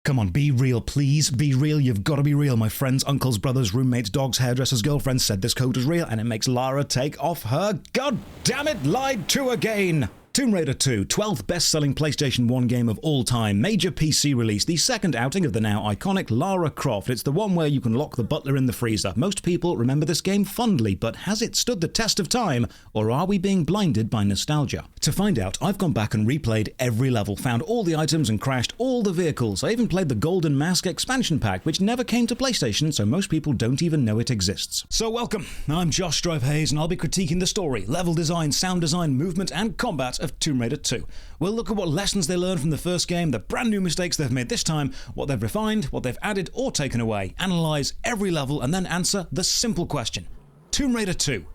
Come on, be real, please. Be real. You've got to be real. My friends, uncles, brothers, roommates, dogs, hairdressers, girlfriends said this code was real, and it makes Lara take off her god damn it lied to again. Tomb Raider 2, 12th best-selling PlayStation 1 game of all time, major PC release, the second outing of the now iconic Lara Croft. It's the one where you can lock the butler in the freezer. Most people remember this game fondly, but has it stood the test of time, or are we being blinded by nostalgia? To find out, I've gone back and replayed every level, found all the items and crashed all the vehicles. I even played the Golden Mask expansion pack, which never came to PlayStation, so most people don't even know it exists. So welcome, I'm Josh Strive Hayes, and I'll be critiquing the story, level design, sound design, movement, and combat of Tomb Raider 2. We'll look at what lessons they learned from the first game, the brand new mistakes they've made this time, what they've refined, what they've added or taken away, analyse every level, and then answer the simple question. Tomb Raider 2,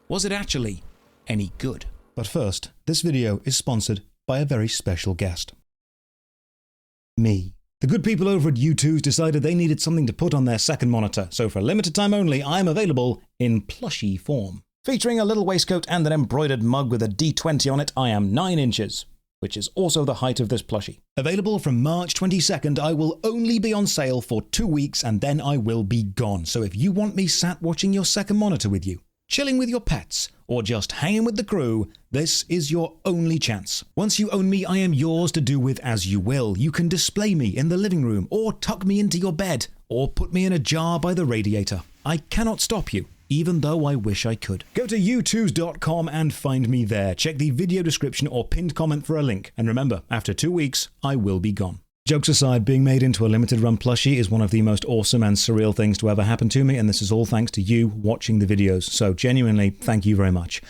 was it actually any good? But first, this video is sponsored by a very special guest. Me. The good people over at U2's decided they needed something to put on their second monitor, so for a limited time only, I am available in plushy form. Featuring a little waistcoat and an embroidered mug with a D20 on it, I am 9 inches, which is also the height of this plushie. Available from March 22nd, I will only be on sale for 2 weeks and then I will be gone. So if you want me sat watching your second monitor with you, chilling with your pets, or just hanging with the crew, this is your only chance. Once you own me, I am yours to do with as you will. You can display me in the living room, or tuck me into your bed, or put me in a jar by the radiator. I cannot stop you, even though I wish I could. Go to u2s.com and find me there. Check the video description or pinned comment for a link. And remember, after 2 weeks, I will be gone. Jokes aside, being made into a limited run plushie is one of the most awesome and surreal things to ever happen to me, and this is all thanks to you watching the videos. So genuinely, thank you very much.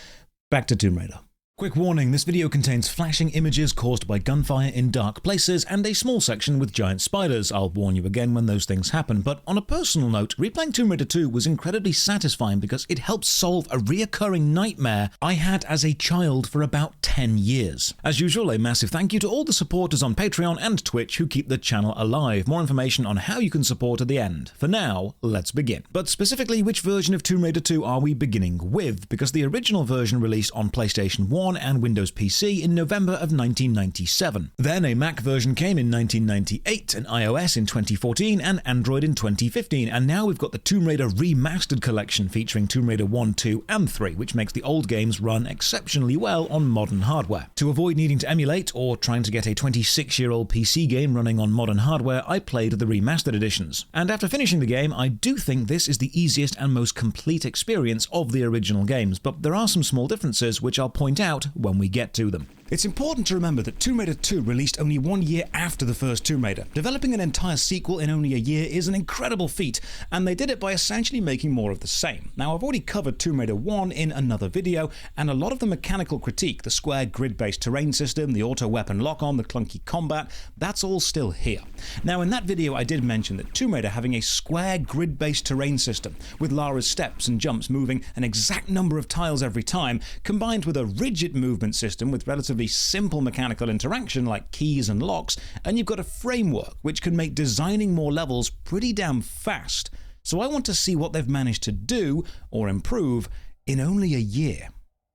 Back to Tomb Raider. Quick warning, this video contains flashing images caused by gunfire in dark places and a small section with giant spiders. I'll warn you again when those things happen, but on a personal note, replaying Tomb Raider 2 was incredibly satisfying because it helped solve a reoccurring nightmare I had as a child for about 10 years. As usual, a massive thank you to all the supporters on Patreon and Twitch who keep the channel alive. More information on how you can support at the end. For now, let's begin. But specifically, which version of Tomb Raider 2 are we beginning with? Because the original version released on PlayStation 1 and Windows PC in November of 1997. Then a Mac version came in 1998, an iOS in 2014, and Android in 2015, and now we've got the Tomb Raider Remastered collection featuring Tomb Raider 1, 2, and 3, which makes the old games run exceptionally well on modern hardware. To avoid needing to emulate or trying to get a 26-year-old PC game running on modern hardware, I played the Remastered editions. And after finishing the game, I do think this is the easiest and most complete experience of the original games, but there are some small differences which I'll point out when we get to them. It's important to remember that Tomb Raider 2 released only 1 year after the first Tomb Raider. Developing an entire sequel in only a year is an incredible feat, and they did it by essentially making more of the same. Now, I've already covered Tomb Raider 1 in another video, and a lot of the mechanical critique, the square grid-based terrain system, the auto-weapon lock-on, the clunky combat, that's all still here. Now, in that video I did mention that Tomb Raider having a square grid-based terrain system, with Lara's steps and jumps moving an exact number of tiles every time, combined with a rigid movement system with relatively simple mechanical interaction like keys and locks, and you've got a framework which can make designing more levels pretty damn fast. So I want to see what they've managed to do, or improve, in only a year.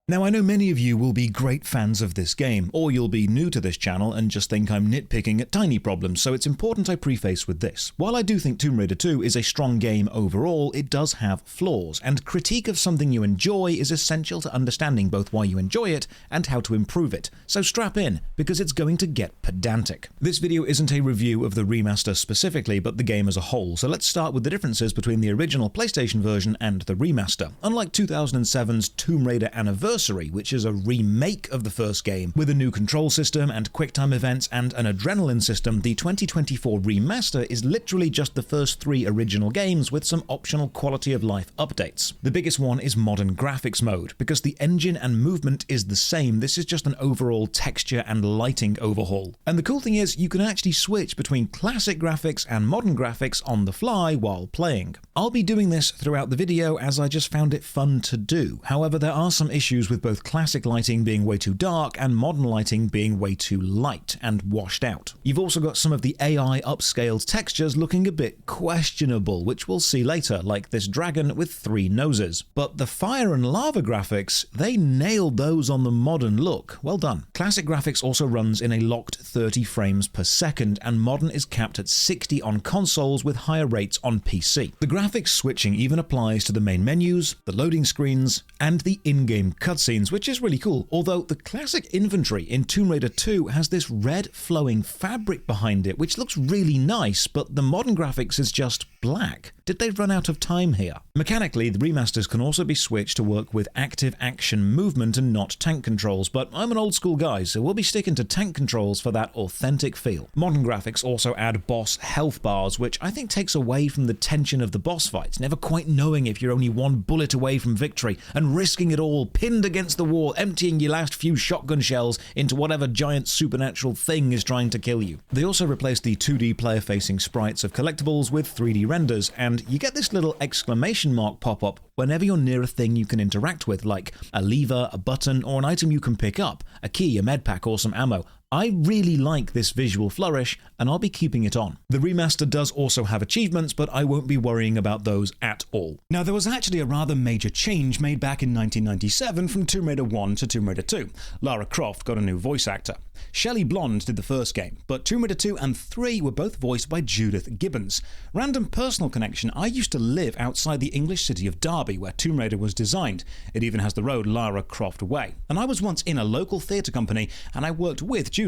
Now, I know many of you will be great fans of this game, or you'll be new to this channel and just think I'm nitpicking at tiny problems, so it's important I preface with this. While I do think Tomb Raider 2 is a strong game overall, it does have flaws, and critique of something you enjoy is essential to understanding both why you enjoy it and how to improve it. So strap in, because it's going to get pedantic. This video isn't a review of the remaster specifically, but the game as a whole, so let's start with the differences between the original PlayStation version and the remaster. Unlike 2007's Tomb Raider Anniversary, which is a remake of the first game with a new control system and QuickTime events and an adrenaline system, the 2024 remaster is literally just the first 3 original games with some optional quality of life updates. The biggest one is modern graphics mode. Because the engine and movement is the same, this is just an overall texture and lighting overhaul. And the cool thing is, you can actually switch between classic graphics and modern graphics on the fly while playing. I'll be doing this throughout the video as I just found it fun to do. However, there are some issues issues with both classic lighting being way too dark and modern lighting being way too light and washed out. You've also got some of the AI upscaled textures looking a bit questionable, which we'll see later, like this dragon with 3 noses. But the fire and lava graphics, they nailed those on the modern look. Well done. Classic graphics also runs in a locked 30 frames per second, and modern is capped at 60 on consoles with higher rates on PC. The graphics switching even applies to the main menus, the loading screens, and the in-game cutscenes, which is really cool, although the classic inventory in Tomb Raider 2 has this red flowing fabric behind it, which looks really nice, but the modern graphics is just black. Did they run out of time here? Mechanically, the remasters can also be switched to work with active action movement and not tank controls, but I'm an old school guy, so we'll be sticking to tank controls for that authentic feel. Modern graphics also add boss health bars, which I think takes away from the tension of the boss fights, never quite knowing if you're only one bullet away from victory, and risking it all, pinned against the wall, emptying your last few shotgun shells into whatever giant supernatural thing is trying to kill you. They also replaced the 2D player-facing sprites of collectibles with 3D renders, and you get this little exclamation mark pop up whenever you're near a thing you can interact with, like a lever, a button, or an item you can pick up, a key, a med pack, or some ammo. I really like this visual flourish, and I'll be keeping it on. The remaster does also have achievements, but I won't be worrying about those at all. Now, there was actually a rather major change made back in 1997 from Tomb Raider 1 to Tomb Raider 2. Lara Croft got a new voice actor. Shelley Blond did the first game, but Tomb Raider 2 and 3 were both voiced by Judith Gibbons. Random personal connection, I used to live outside the English city of Derby, where Tomb Raider was designed. It even has the road Lara Croft Way. And I was once in a local theatre company, and I worked with Judith.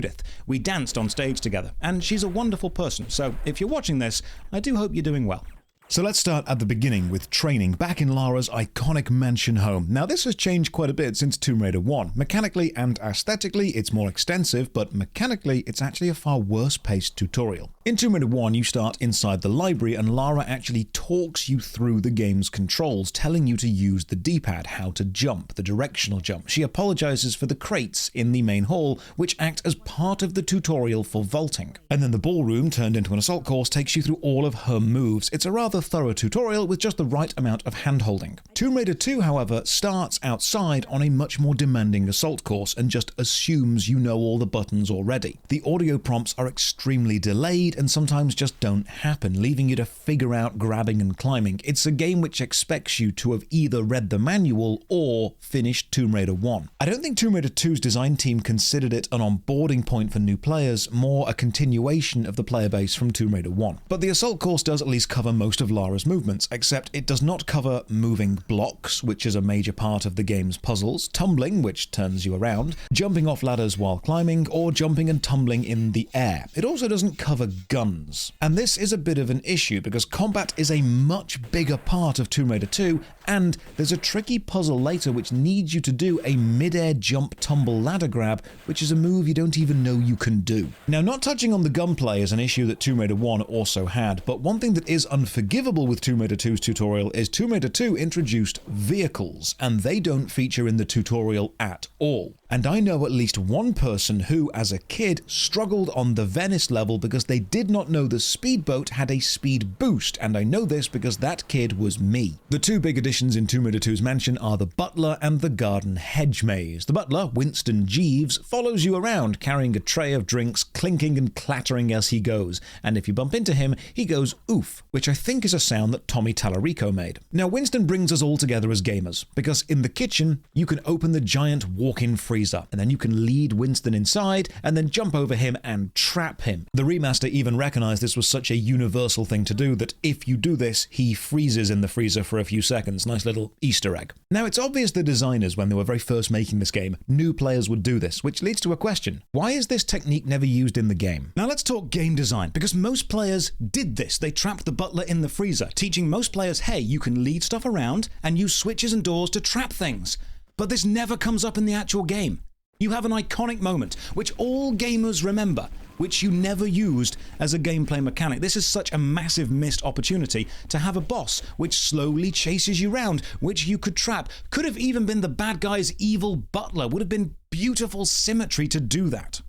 We danced on stage together, and she's a wonderful person, so if you're watching this, I do hope you're doing well. So let's start at the beginning with training back in Lara's iconic mansion home. Now this has changed quite a bit since Tomb Raider 1. Mechanically and aesthetically it's more extensive, but mechanically it's actually a far worse paced tutorial. In Tomb Raider 1 you start inside the library and Lara actually talks you through the game's controls, telling you to use the D-pad, how to jump, the directional jump. She apologizes for the crates in the main hall, which act as part of the tutorial for vaulting. And then the ballroom, turned into an assault course, takes you through all of her moves. It's a rather thorough tutorial with just the right amount of hand-holding. Tomb Raider 2, however, starts outside on a much more demanding assault course and just assumes you know all the buttons already. The audio prompts are extremely delayed and sometimes just don't happen, leaving you to figure out grabbing and climbing. It's a game which expects you to have either read the manual or finished Tomb Raider 1. I don't think Tomb Raider 2's design team considered it an onboarding point for new players, more a continuation of the player base from Tomb Raider 1. But the assault course does at least cover most of Lara's movements, except it does not cover moving blocks, which is a major part of the game's puzzles, tumbling, which turns you around, jumping off ladders while climbing, or jumping and tumbling in the air. It also doesn't cover guns. And this is a bit of an issue because combat is a much bigger part of Tomb Raider 2, and there's a tricky puzzle later which needs you to do a mid-air jump tumble ladder grab, which is a move you don't even know you can do. Now, not touching on the gunplay is an issue that Tomb Raider 1 also had, but one thing that is unforgivable with Tomb Raider 2's tutorial is Tomb Raider 2 introduced vehicles, and they don't feature in the tutorial at all. And I know at least one person who, as a kid, struggled on the Venice level because they did not know the speedboat had a speed boost, and I know this because that kid was me. The two big additions in Tomb Raider 2's mansion are the butler and the garden hedge maze. The butler, Winston Jeeves, follows you around carrying a tray of drinks, clinking and clattering as he goes, and if you bump into him, he goes oof, which I think is a sound that Tommy Tallarico made. Now, Winston brings us all together as gamers, because in the kitchen, you can open the giant walk-in freezer, and then you can lead Winston inside, and then jump over him and trap him. The remaster even recognized this was such a universal thing to do that if you do this, he freezes in the freezer for a few seconds. Nice little Easter egg. Now, it's obvious the designers, when they were very first making this game, knew players would do this, which leads to a question. Why is this technique never used in the game? Now, let's talk game design, because most players did this. They trapped the butler in the freezer, teaching most players, hey, you can lead stuff around and use switches and doors to trap things. But this never comes up in the actual game. You have an iconic moment, which all gamers remember, which you never used as a gameplay mechanic. This is such a massive missed opportunity to have a boss which slowly chases you around, which you could trap. Could have even been the bad guy's evil butler. Would have been beautiful symmetry to do that.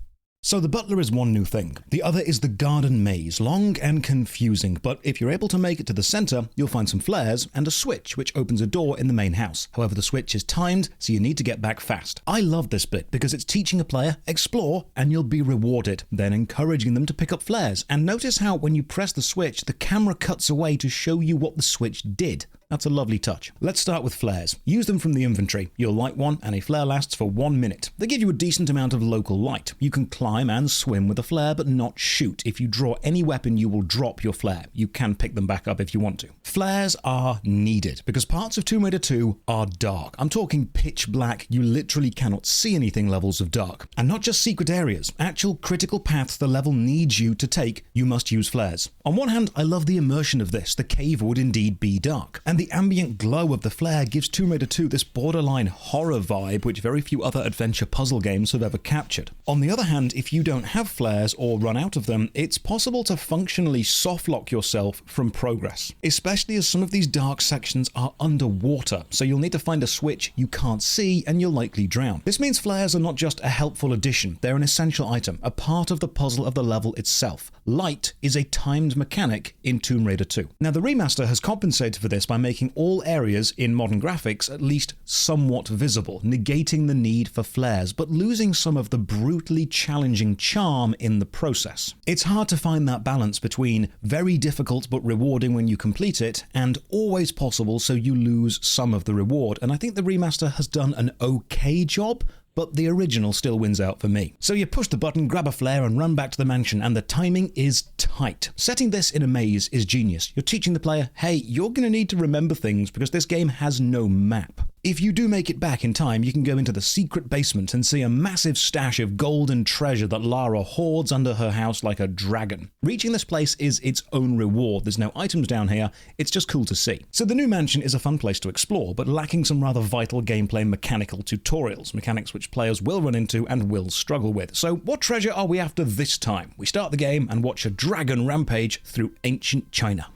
So the butler is one new thing. The other is the garden maze, long and confusing, but if you're able to make it to the center, you'll find some flares and a switch which opens a door in the main house. However, the switch is timed, so you need to get back fast. I love this bit because it's teaching a player, explore, and you'll be rewarded, then encouraging them to pick up flares. And notice how when you press the switch, the camera cuts away to show you what the switch did. That's a lovely touch. Let's start with flares. Use them from the inventory. You'll light one and a flare lasts for 1 minute. They give you a decent amount of local light. You can climb and swim with a flare but not shoot. If you draw any weapon you will drop your flare. You can pick them back up if you want to. Flares are needed because parts of Tomb Raider 2 are dark. I'm talking pitch black, you literally cannot see anything levels of dark. And not just secret areas, actual critical paths the level needs you to take, you must use flares. On one hand, I love the immersion of this. The cave would indeed be dark. And the ambient glow of the flare gives Tomb Raider 2 this borderline horror vibe which very few other adventure puzzle games have ever captured. On the other hand, if you don't have flares or run out of them, it's possible to functionally softlock yourself from progress, especially as some of these dark sections are underwater, so you'll need to find a switch you can't see and you'll likely drown. This means flares are not just a helpful addition, they're an essential item, a part of the puzzle of the level itself. Light is a timed mechanic in Tomb Raider 2. Now the remaster has compensated for this by making all areas in modern graphics at least somewhat visible, negating the need for flares, but losing some of the brutally challenging charm in the process. It's hard to find that balance between very difficult but rewarding when you complete it, and always possible so you lose some of the reward, and I think the remaster has done an okay job, but the original still wins out for me. So you push the button, grab a flare and run back to the mansion, and the timing is tight. Setting this in a maze is genius. You're teaching the player, hey, you're going to need to remember things because this game has no map. If you do make it back in time, you can go into the secret basement and see a massive stash of gold and treasure that Lara hoards under her house like a dragon. Reaching this place is its own reward. There's no items down here, it's just cool to see. So the new mansion is a fun place to explore, but lacking some rather vital gameplay mechanical tutorials, mechanics which players will run into and will struggle with. So what treasure are we after this time? We start the game and watch a dragon rampage through ancient China.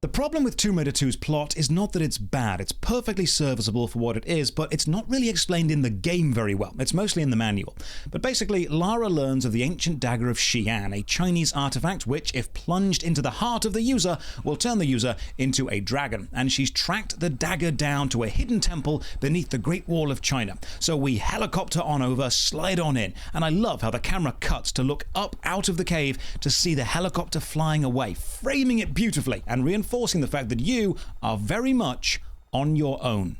The problem with Tomb Raider 2's plot is not that it's bad, it's perfectly serviceable for what it is, but it's not really explained in the game very well, it's mostly in the manual. But basically, Lara learns of the ancient dagger of Xian, a Chinese artifact which, if plunged into the heart of the user, will turn the user into a dragon, and she's tracked the dagger down to a hidden temple beneath the Great Wall of China. So we helicopter on over, slide on in, and I love how the camera cuts to look up out of the cave to see the helicopter flying away, framing it beautifully and reinforcing the fact that you are very much on your own.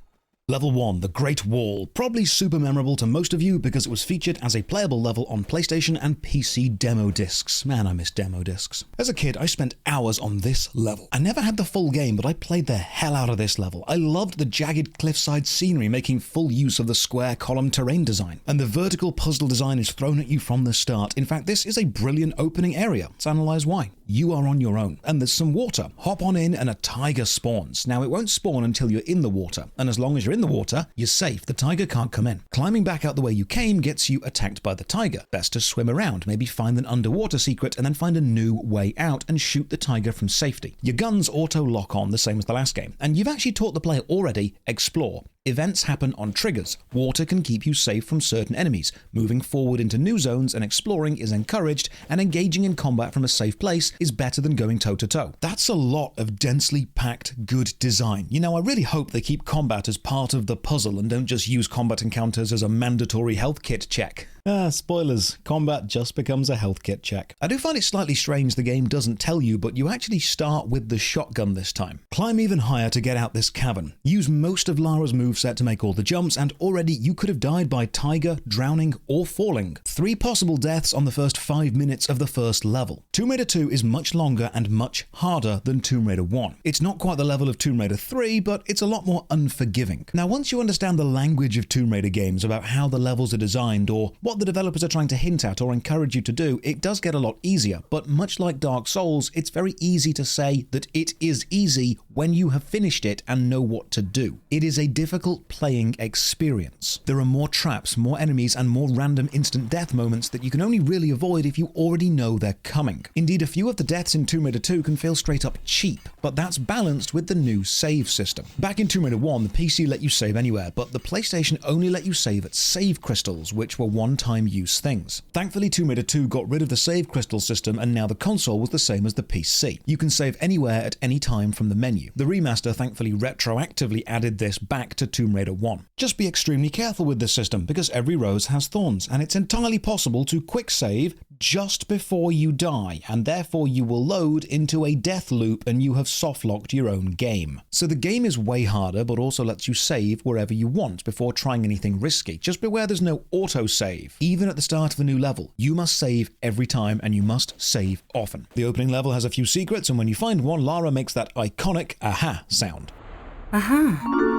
Level 1, the Great Wall, probably super memorable to most of you because it was featured as a playable level on PlayStation and PC demo discs. Man, I miss demo discs. As a kid, I spent hours on this level. I never had the full game, but I played the hell out of this level. I loved the jagged cliffside scenery, making full use of the square column terrain design. And the vertical puzzle design is thrown at you from the start. In fact, this is a brilliant opening area. Let's analyze why. You are on your own, and there's some water. Hop on in and a tiger spawns. Now, it won't spawn until you're in the water, and as long as you're in the water, you're safe. The tiger can't come in. Climbing back out the way you came gets you attacked by the tiger. Best to swim around, maybe find an underwater secret, and then find a new way out and shoot the tiger from safety. Your guns auto-lock on, the same as the last game, and you've actually taught the player already, explore. Events happen on triggers. Water can keep you safe from certain enemies. Moving forward into new zones and exploring is encouraged, and engaging in combat from a safe place is better than going toe-to-toe. That's a lot of densely packed good design. You know, I really hope they keep combat as part of the puzzle and don't just use combat encounters as a mandatory health kit check. Spoilers. Combat just becomes a health kit check. I do find it slightly strange the game doesn't tell you, but you actually start with the shotgun this time. Climb even higher to get out this cavern. Use most of Lara's moveset to make all the jumps, and already you could have died by tiger, drowning, or falling. 3 possible deaths on the first 5 minutes of the first level. Tomb Raider 2 is much longer and much harder than Tomb Raider 1. It's not quite the level of Tomb Raider 3, but it's a lot more unforgiving. Now, once you understand the language of Tomb Raider games about how the levels are designed or what the developers are trying to hint at or encourage you to do, it does get a lot easier. But much like Dark Souls, it's very easy to say that it is easy when you have finished it and know what to do. It is a difficult playing experience. There are more traps, more enemies, and more random instant death moments that you can only really avoid if you already know they're coming. Indeed, a few of the deaths in Tomb Raider 2 can feel straight up cheap, but that's balanced with the new save system. Back in Tomb Raider 1, the PC let you save anywhere, but the PlayStation only let you save at save crystals, which were one-time use things. Thankfully, Tomb Raider 2 got rid of the save crystal system, and now the console was the same as the PC. You can save anywhere at any time from the menu. The remaster thankfully retroactively added this back to Tomb Raider 1. Just be extremely careful with this system, because every rose has thorns, and it's entirely possible to quick save just before you die, and therefore you will load into a death loop and you have soft-locked your own game. So the game is way harder, but also lets you save wherever you want before trying anything risky. Just beware there's no auto-save. Even at the start of a new level, you must save every time, and you must save often. The opening level has a few secrets, and when you find one, Lara makes that iconic aha sound. Aha.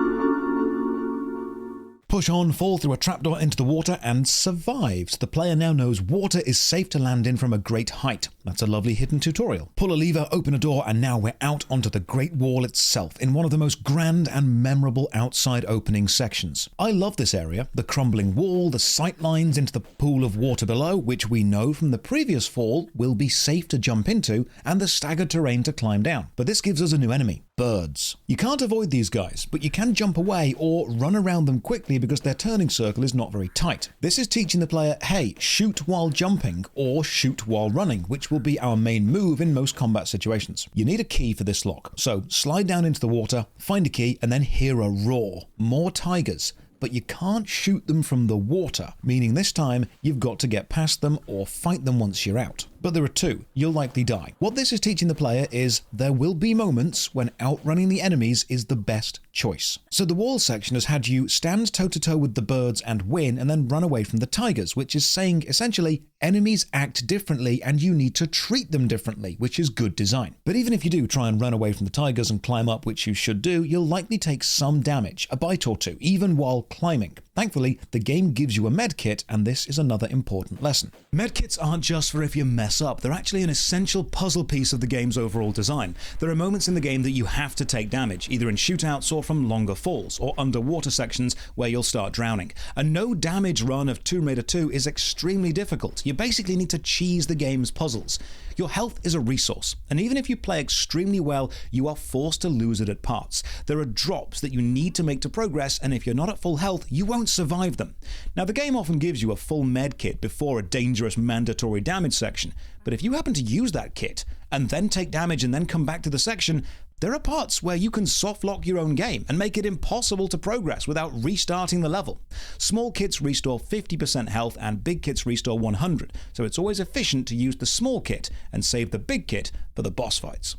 Push on, fall through a trapdoor into the water, and survives. The player now knows water is safe to land in from a great height. That's a lovely hidden tutorial. Pull a lever, open a door, and now we're out onto the Great Wall itself, in one of the most grand and memorable outside opening sections. I love this area. The crumbling wall, the sight lines into the pool of water below, which we know from the previous fall will be safe to jump into, and the staggered terrain to climb down. But this gives us a new enemy. Birds. You can't avoid these guys, but you can jump away or run around them quickly because their turning circle is not very tight. This is teaching the player, hey, shoot while jumping or shoot while running, which will be our main move in most combat situations. You need a key for this lock, so slide down into the water, find a key, and then hear a roar. More tigers. But you can't shoot them from the water, meaning this time you've got to get past them or fight them once you're out. But there are 2. You'll likely die. What this is teaching the player is there will be moments when outrunning the enemies is the best choice. So the wall section has had you stand toe-to-toe with the birds and win, and then run away from the tigers, which is saying essentially enemies act differently and you need to treat them differently, which is good design. But even if you do try and run away from the tigers and climb up, which you should do, you'll likely take some damage, a bite or 2, even while climbing. Thankfully, the game gives you a medkit, and this is another important lesson. Medkits aren't just for if you mess up, they're actually an essential puzzle piece of the game's overall design. There are moments in the game that you have to take damage, either in shootouts or from longer falls, or underwater sections where you'll start drowning. A no damage run of Tomb Raider 2 is extremely difficult. You basically need to cheese the game's puzzles. Your health is a resource, and even if you play extremely well, you are forced to lose it at parts. There are drops that you need to make to progress, and if you're not at full health, you won't survive them. Now, the game often gives you a full med kit before a dangerous mandatory damage section, but if you happen to use that kit, and then take damage and then come back to the section, there are parts where you can soft-lock your own game and make it impossible to progress without restarting the level. Small kits restore 50% health and big kits restore 100, so it's always efficient to use the small kit and save the big kit for the boss fights.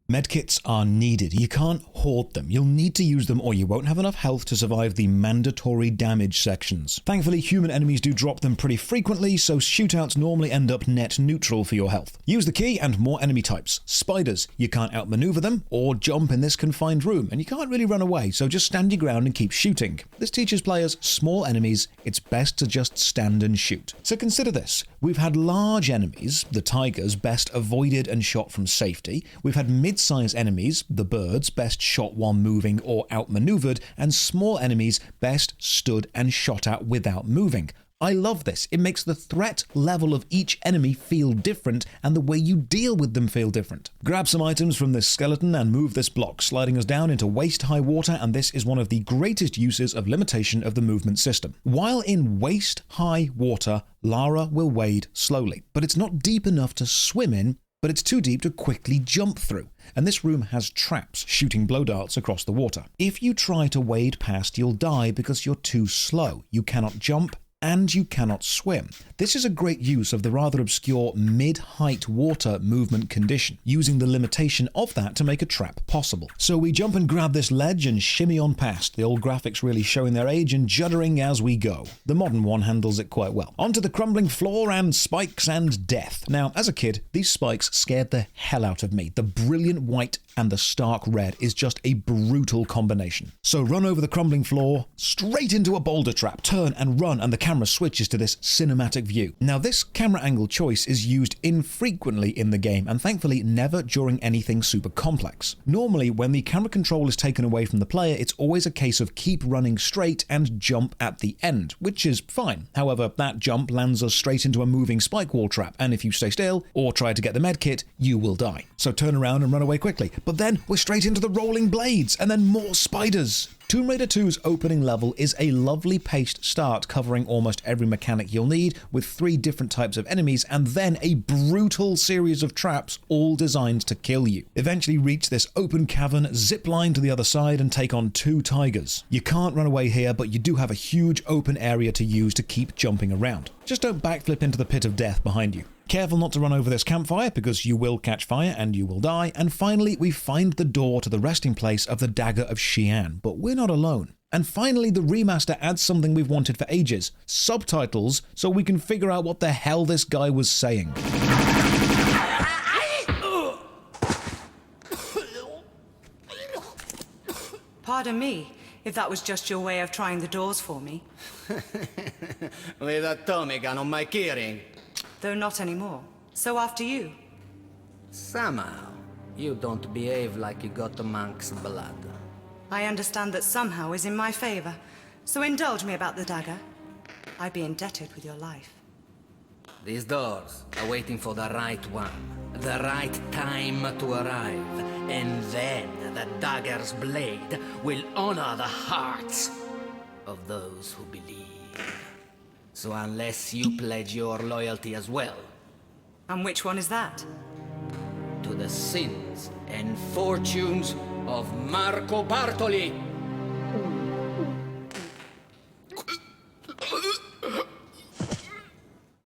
Medkits are needed. You can't hoard them. You'll need to use them or you won't have enough health to survive the mandatory damage sections. Thankfully, human enemies do drop them pretty frequently, so shootouts normally end up net neutral for your health. Use the key and more enemy types. Spiders. You can't outmaneuver them or jump in this confined room, and you can't really run away, so just stand your ground and keep shooting. This teaches players small enemies, it's best to just stand and shoot. So consider this. We've had large enemies, the tigers, best avoided and shot from safety. We've had mid-size enemies, the birds, best shot while moving or outmaneuvered, and small enemies, best stood and shot at without moving. I love this. It makes the threat level of each enemy feel different and the way you deal with them feel different. Grab some items from this skeleton and move this block, sliding us down into waist-high water, and this is one of the greatest uses of limitation of the movement system. While in waist-high water, Lara will wade slowly, but it's not deep enough to swim in, but it's too deep to quickly jump through. And this room has traps shooting blow darts across the water. If you try to wade past, you'll die because you're too slow. You cannot jump and you cannot swim. This is a great use of the rather obscure mid-height water movement condition, using the limitation of that to make a trap possible. So we jump and grab this ledge and shimmy on past, the old graphics really showing their age and juddering as we go. The modern one handles it quite well. Onto the crumbling floor and spikes and death. Now, as a kid, these spikes scared the hell out of me. The brilliant white and the stark red is just a brutal combination. So run over the crumbling floor, straight into a boulder trap, turn and run, and the camera switches to this cinematic view. Now, this camera angle choice is used infrequently in the game, and thankfully never during anything super complex. Normally, when the camera control is taken away from the player, it's always a case of keep running straight and jump at the end, which is fine. However, that jump lands us straight into a moving spike wall trap, and if you stay still or try to get the medkit, you will die. So turn around and run away quickly. But then we're straight into the rolling blades, and then more spiders. Tomb Raider 2's opening level is a lovely paced start covering almost every mechanic you'll need, with 3 different types of enemies, and then a brutal series of traps all designed to kill you. Eventually reach this open cavern, zip line to the other side, and take on 2 tigers. You can't run away here, but you do have a huge open area to use to keep jumping around. Just don't backflip into the pit of death behind you. Careful not to run over this campfire, because you will catch fire and you will die. And finally, we find the door to the resting place of the dagger of Xian, but we're not alone. And finally, the remaster adds something we've wanted for ages: subtitles, so we can figure out what the hell this guy was saying. Pardon me, if that was just your way of trying the doors for me. With a Tommy gun on my keyring. Though not anymore. So after you. Somehow, you don't behave like you got the monk's blood. I understand that somehow is in my favor. So indulge me about the dagger. I'd be indebted with your life. These doors are waiting for the right one. The right time to arrive. And then the dagger's blade will honor the hearts of those who believe. So unless you pledge your loyalty as well. And which one is that? To the sins and fortunes of Marco Bartoli.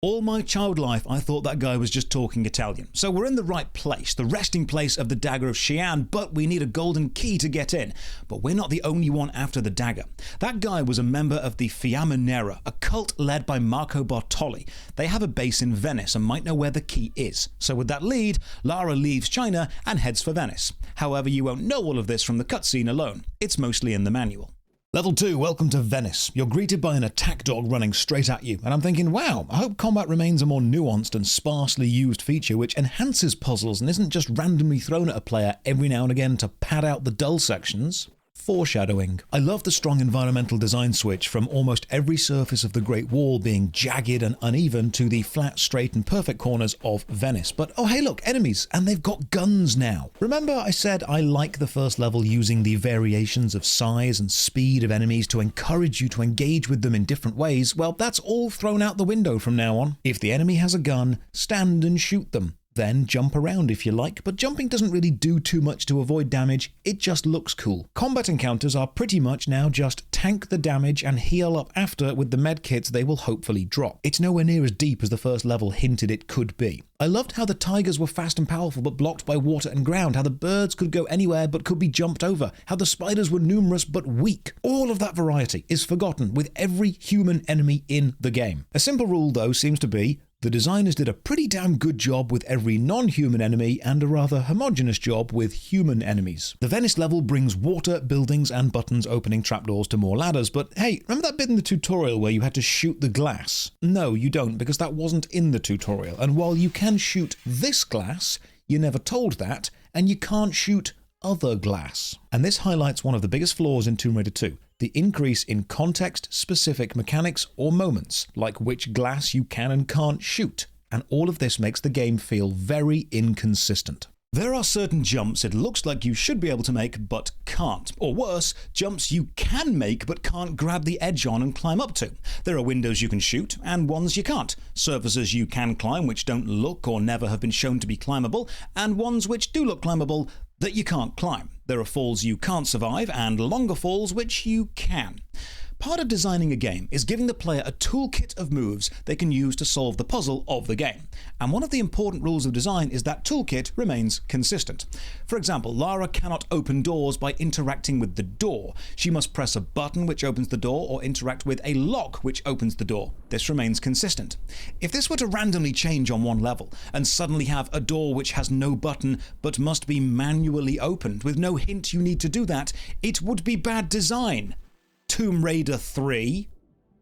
All my child life, I thought that guy was just talking Italian. So we're in the right place, the resting place of the dagger of Xian, but we need a golden key to get in. But we're not the only one after the dagger. That guy was a member of the Fiamma Nera, a cult led by Marco Bartoli. They have a base in Venice and might know where the key is. So with that lead, Lara leaves China and heads for Venice. However, you won't know all of this from the cutscene alone. It's mostly in the manual. Level 2, welcome to Venice. You're greeted by an attack dog running straight at you, and I'm thinking, wow, I hope combat remains a more nuanced and sparsely used feature which enhances puzzles and isn't just randomly thrown at a player every now and again to pad out the dull sections. Foreshadowing. I love the strong environmental design switch from almost every surface of the Great Wall being jagged and uneven to the flat, straight and perfect corners of Venice. But oh hey look, enemies, and they've got guns now. Remember I said I like the first level using the variations of size and speed of enemies to encourage you to engage with them in different ways? Well, that's all thrown out the window from now on. If the enemy has a gun, stand and shoot them. Then jump around if you like, but jumping doesn't really do too much to avoid damage, it just looks cool. Combat encounters are pretty much now just tank the damage and heal up after with the medkits they will hopefully drop. It's nowhere near as deep as the first level hinted it could be. I loved how the tigers were fast and powerful but blocked by water and ground, how the birds could go anywhere but could be jumped over, how the spiders were numerous but weak. All of that variety is forgotten with every human enemy in the game. A simple rule though seems to be, the designers did a pretty damn good job with every non-human enemy and a rather homogeneous job with human enemies. The Venice level brings water, buildings and buttons opening trapdoors to more ladders, but hey, remember that bit in the tutorial where you had to shoot the glass? No, you don't, because that wasn't in the tutorial, and while you can shoot this glass, you're never told that, and you can't shoot other glass. And this highlights one of the biggest flaws in Tomb Raider 2. The increase in context-specific mechanics or moments, like which glass you can and can't shoot, and all of this makes the game feel very inconsistent. There are certain jumps it looks like you should be able to make but can't, or worse, jumps you can make but can't grab the edge on and climb up to. There are windows you can shoot and ones you can't, surfaces you can climb which don't look or never have been shown to be climbable, and ones which do look climbable that you can't climb. There are falls you can't survive and longer falls which you can. Part of designing a game is giving the player a toolkit of moves they can use to solve the puzzle of the game. And one of the important rules of design is that toolkit remains consistent. For example, Lara cannot open doors by interacting with the door. She must press a button which opens the door or interact with a lock which opens the door. This remains consistent. If this were to randomly change on one level and suddenly have a door which has no button but must be manually opened with no hint you need to do that, it would be bad design. Tomb Raider 3.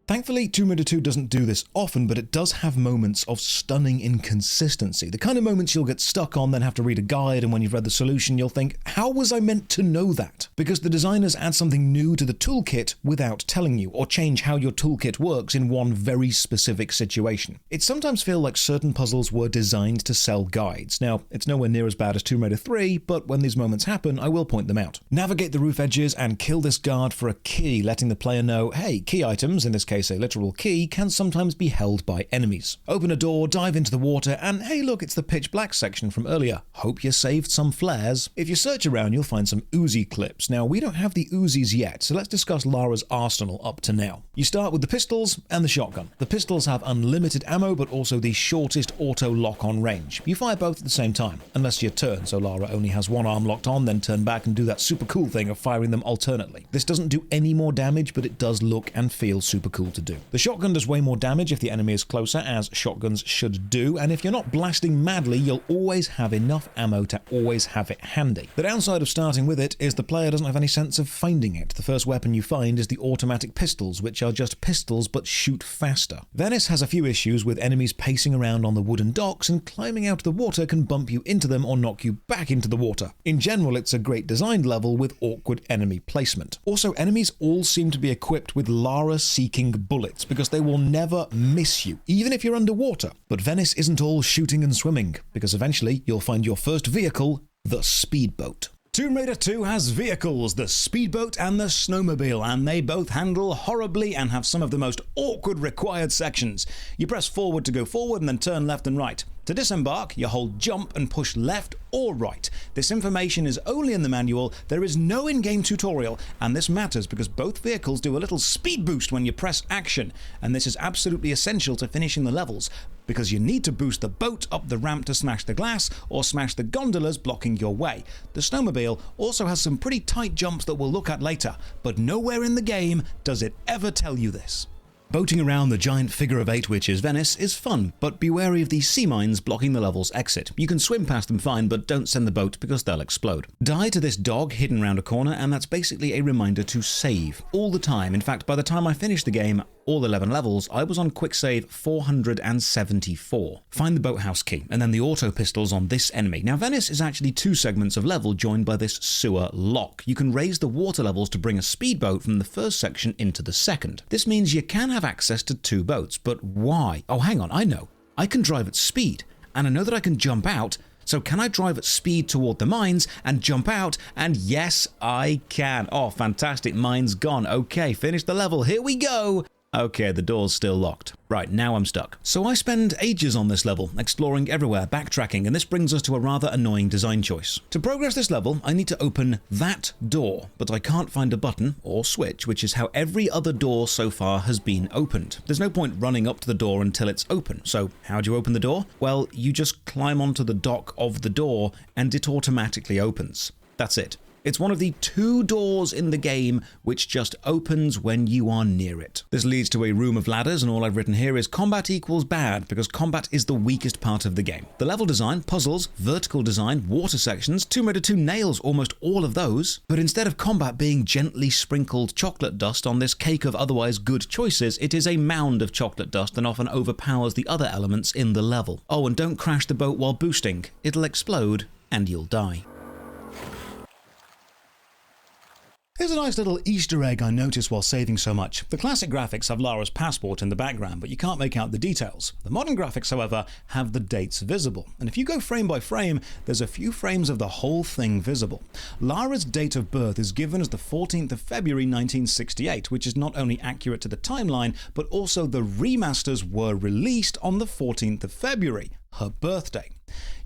Thankfully, Tomb Raider 2 doesn't do this often, but it does have moments of stunning inconsistency. The kind of moments you'll get stuck on, then have to read a guide, and when you've read the solution, you'll think, how was I meant to know that? Because the designers add something new to the toolkit without telling you, or change how your toolkit works in one very specific situation. It sometimes feels like certain puzzles were designed to sell guides. Now, it's nowhere near as bad as Tomb Raider 3, but when these moments happen, I will point them out. Navigate the roof edges and kill this guard for a key, letting the player know, hey, key items, in this case a literal key, can sometimes be held by enemies. Open a door, dive into the water, and hey look, it's the pitch black section from earlier. Hope you saved some flares. If you search around, you'll find some Uzi clips. Now, we don't have the Uzis yet, so let's discuss Lara's arsenal up to now. You start with the pistols and the shotgun. The pistols have unlimited ammo, but also the shortest auto lock-on range. You fire both at the same time, unless you turn, so Lara only has one arm locked on, then turn back and do that super cool thing of firing them alternately. This doesn't do any more damage, but it does look and feel super cool to do. The shotgun does way more damage if the enemy is closer, as shotguns should do, and if you're not blasting madly, you'll always have enough ammo to always have it handy. The downside of starting with it is the player doesn't have any sense of finding it. The first weapon you find is the automatic pistols, which are just pistols but shoot faster. Venice has a few issues with enemies pacing around on the wooden docks, and climbing out of the water can bump you into them or knock you back into the water. In general, it's a great designed level with awkward enemy placement. Also, enemies all seem to be equipped with Lara-seeking bullets, because they will never miss you, even if you're underwater. But Venice isn't all shooting and swimming, because eventually you'll find your first vehicle, the speedboat. Tomb Raider 2 has vehicles, the speedboat and the snowmobile, and they both handle horribly and have some of the most awkward required sections. You press forward to go forward and then turn left and right. To disembark, you hold jump and push left or right. This information is only in the manual, there is no in-game tutorial, and this matters because both vehicles do a little speed boost when you press action, and this is absolutely essential to finishing the levels, because you need to boost the boat up the ramp to smash the glass or smash the gondolas blocking your way. The snowmobile also has some pretty tight jumps that we'll look at later, but nowhere in the game does it ever tell you this. Boating around the giant figure of eight which is Venice is fun, but be wary of the sea mines blocking the level's exit. You can swim past them fine, but don't send the boat because they'll explode. Die to this dog hidden around a corner, and that's basically a reminder to save all the time. In fact, by the time I finished the game, all 11 levels, I was on quick save 474. Find the boathouse key, and then the auto pistols on this enemy. Now, Venice is actually 2 segments of level joined by this sewer lock. You can raise the water levels to bring a speedboat from the first section into the second. This means you can have access to 2 boats, but why? Oh, hang on, I know. I can drive at speed, and I know that I can jump out. So can I drive at speed toward the mines and jump out? And yes, I can. Oh, fantastic. Mine's gone. Okay, finish the level. Here we go. Okay, the door's still locked. Right, now I'm stuck. So I spend ages on this level, exploring everywhere, backtracking, and this brings us to a rather annoying design choice. To progress this level, I need to open that door, but I can't find a button or switch, which is how every other door so far has been opened. There's no point running up to the door until it's open. So how do you open the door? Well, you just climb onto the dock of the door and it automatically opens. That's it. It's one of the 2 doors in the game which just opens when you are near it. This leads to a room of ladders, and all I've written here is combat equals bad, because combat is the weakest part of the game. The level design, puzzles, vertical design, water sections, Tomb Raider 2 nails almost all of those, but instead of combat being gently sprinkled chocolate dust on this cake of otherwise good choices, it is a mound of chocolate dust and often overpowers the other elements in the level. Oh, and don't crash the boat while boosting. It'll explode, and you'll die. Here's a nice little Easter egg I noticed while saving so much. The classic graphics have Lara's passport in the background, but you can't make out the details. The modern graphics, however, have the dates visible. And if you go frame by frame, there's a few frames of the whole thing visible. Lara's date of birth is given as the 14th of February 1968, which is not only accurate to the timeline, but also the remasters were released on the 14th of February, her birthday.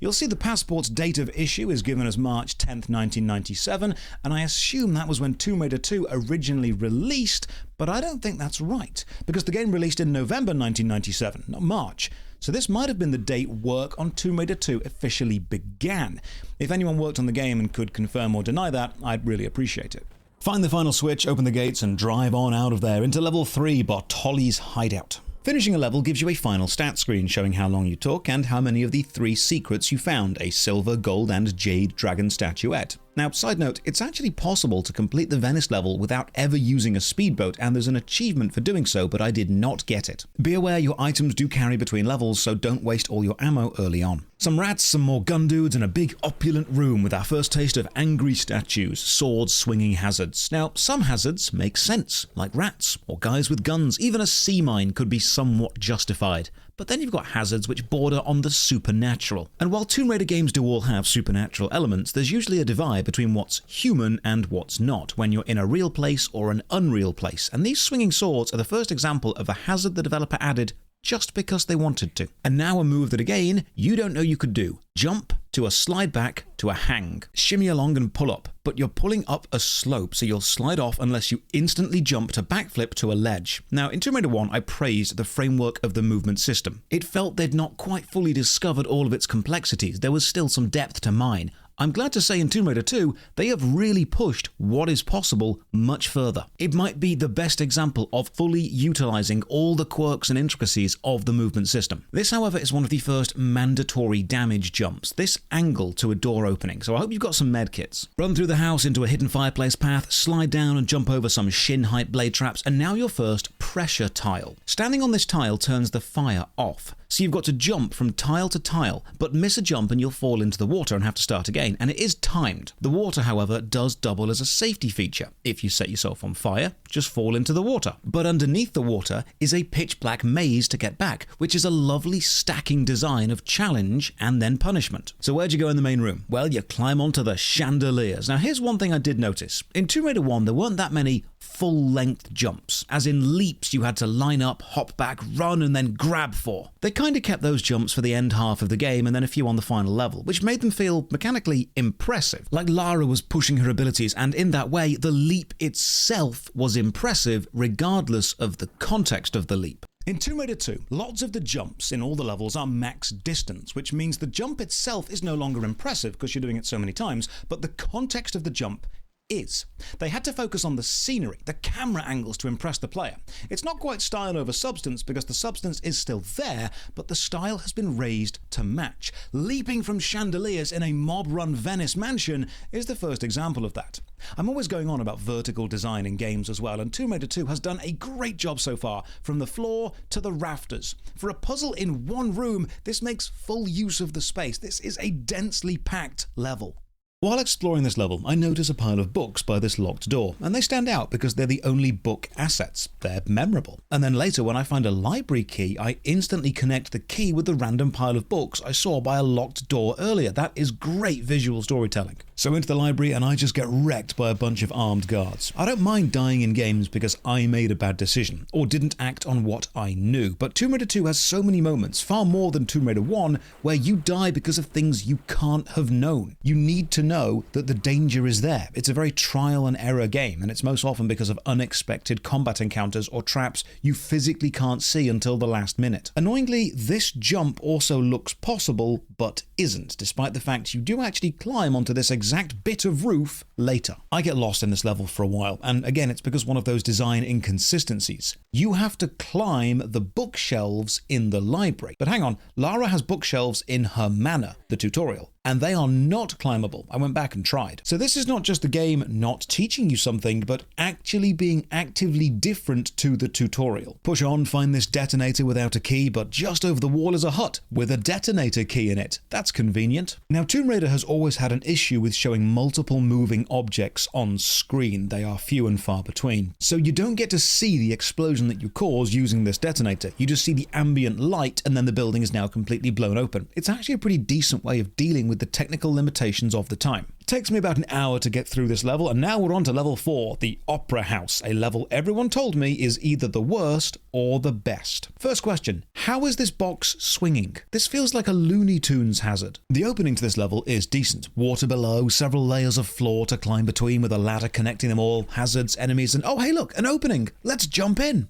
You'll see the passport's date of issue is given as March 10th, 1997, and I assume that was when Tomb Raider 2 originally released, but I don't think that's right, because the game released in November 1997, not March. So this might have been the date work on Tomb Raider 2 officially began. If anyone worked on the game and could confirm or deny that, I'd really appreciate it. Find the final switch, open the gates, and drive on out of there into level 3, Bartoli's Hideout. Finishing a level gives you a final stat screen showing how long you took and how many of the 3 secrets you found, a silver, gold, and jade dragon statuette. Now, side note, it's actually possible to complete the Venice level without ever using a speedboat, and there's an achievement for doing so, but I did not get it. Be aware your items do carry between levels, so don't waste all your ammo early on. Some rats, some more gun dudes, and a big opulent room with our first taste of angry statues, swords swinging hazards. Now, some hazards make sense, like rats, or guys with guns. Even a sea mine could be somewhat justified. But then you've got hazards which border on the supernatural. And while Tomb Raider games do all have supernatural elements, there's usually a divide between what's human and what's not when you're in a real place or an unreal place. And these swinging swords are the first example of a hazard the developer added just because they wanted to. And now a move that again, you don't know you could do. Jump to a slide back to a hang. Shimmy along and pull up, but you're pulling up a slope, so you'll slide off unless you instantly jump to backflip to a ledge. Now, in Tomb Raider 1, I praised the framework of the movement system. It felt they'd not quite fully discovered all of its complexities. There was still some depth to mine. I'm glad to say in Tomb Raider 2, they have really pushed what is possible much further. It might be the best example of fully utilizing all the quirks and intricacies of the movement system. This, however, is one of the first mandatory damage jumps, this angle to a door opening, so I hope you've got some medkits. Run through the house into a hidden fireplace path, slide down and jump over some shin-height blade traps, and now your first pressure tile. Standing on this tile turns the fire off. So you've got to jump from tile to tile, but miss a jump and you'll fall into the water and have to start again, and it is timed. The water, however, does double as a safety feature. If you set yourself on fire, just fall into the water. But underneath the water is a pitch black maze to get back, which is a lovely stacking design of challenge and then punishment. So where'd you go in the main room? Well, you climb onto the chandeliers. Now here's one thing I did notice. In Tomb Raider 1, there weren't that many full-length jumps, as in leaps you had to line up, hop back, run, and then grab for. They kind of kept those jumps for the end half of the game and then a few on the final level, which made them feel mechanically impressive, like Lara was pushing her abilities, and in that way, the leap itself was impressive regardless of the context of the leap. In Tomb Raider 2, lots of the jumps in all the levels are max distance, which means the jump itself is no longer impressive because you're doing it so many times, but the context of the jump is. They had to focus on the scenery, the camera angles to impress the player. It's not quite style over substance because the substance is still there, but the style has been raised to match. Leaping from chandeliers in a mob-run Venice mansion is the first example of that. I'm always going on about vertical design in games as well, and Tomb Raider 2 has done a great job so far, from the floor to the rafters. For a puzzle in one room, this makes full use of the space. This is a densely packed level. While exploring this level, I notice a pile of books by this locked door, and they stand out because they're the only book assets. They're memorable. And then later, when I find a library key, I instantly connect the key with the random pile of books I saw by a locked door earlier. That is great visual storytelling. So into the library, and I just get wrecked by a bunch of armed guards. I don't mind dying in games because I made a bad decision, or didn't act on what I knew, but Tomb Raider 2 has so many moments, far more than Tomb Raider 1, where you die because of things you can't have known. You need to know that the danger is there. It's a very trial and error game, and it's most often because of unexpected combat encounters or traps you physically can't see until the last minute. Annoyingly, this jump also looks possible, but isn't, despite the fact you do actually climb onto this exact bit of roof later. I get lost in this level for a while, and again, it's because one of those design inconsistencies. You have to climb the bookshelves in the library. But hang on, Lara has bookshelves in her manor, the tutorial, and they are not climbable. I went back and tried. So this is not just the game not teaching you something, but actually being actively different to the tutorial. Push on, find this detonator without a key, but just over the wall is a hut with a detonator key in it. That's convenient. Now, Tomb Raider has always had an issue with showing multiple moving objects on screen. They are few and far between. So you don't get to see the explosion that you cause using this detonator. You just see the ambient light, and then the building is now completely blown open. It's actually a pretty decent way of dealing with the technical limitations of the time. time. It takes me about an hour to get through this level, and now we're on to level 4, the Opera House, a level everyone told me is either the worst or the best. First question, how is this box swinging? This feels like a Looney Tunes hazard. The opening to this level is decent. Water below, several layers of floor to climb between with a ladder connecting them all, hazards, enemies, and oh hey look, an opening! Let's jump in!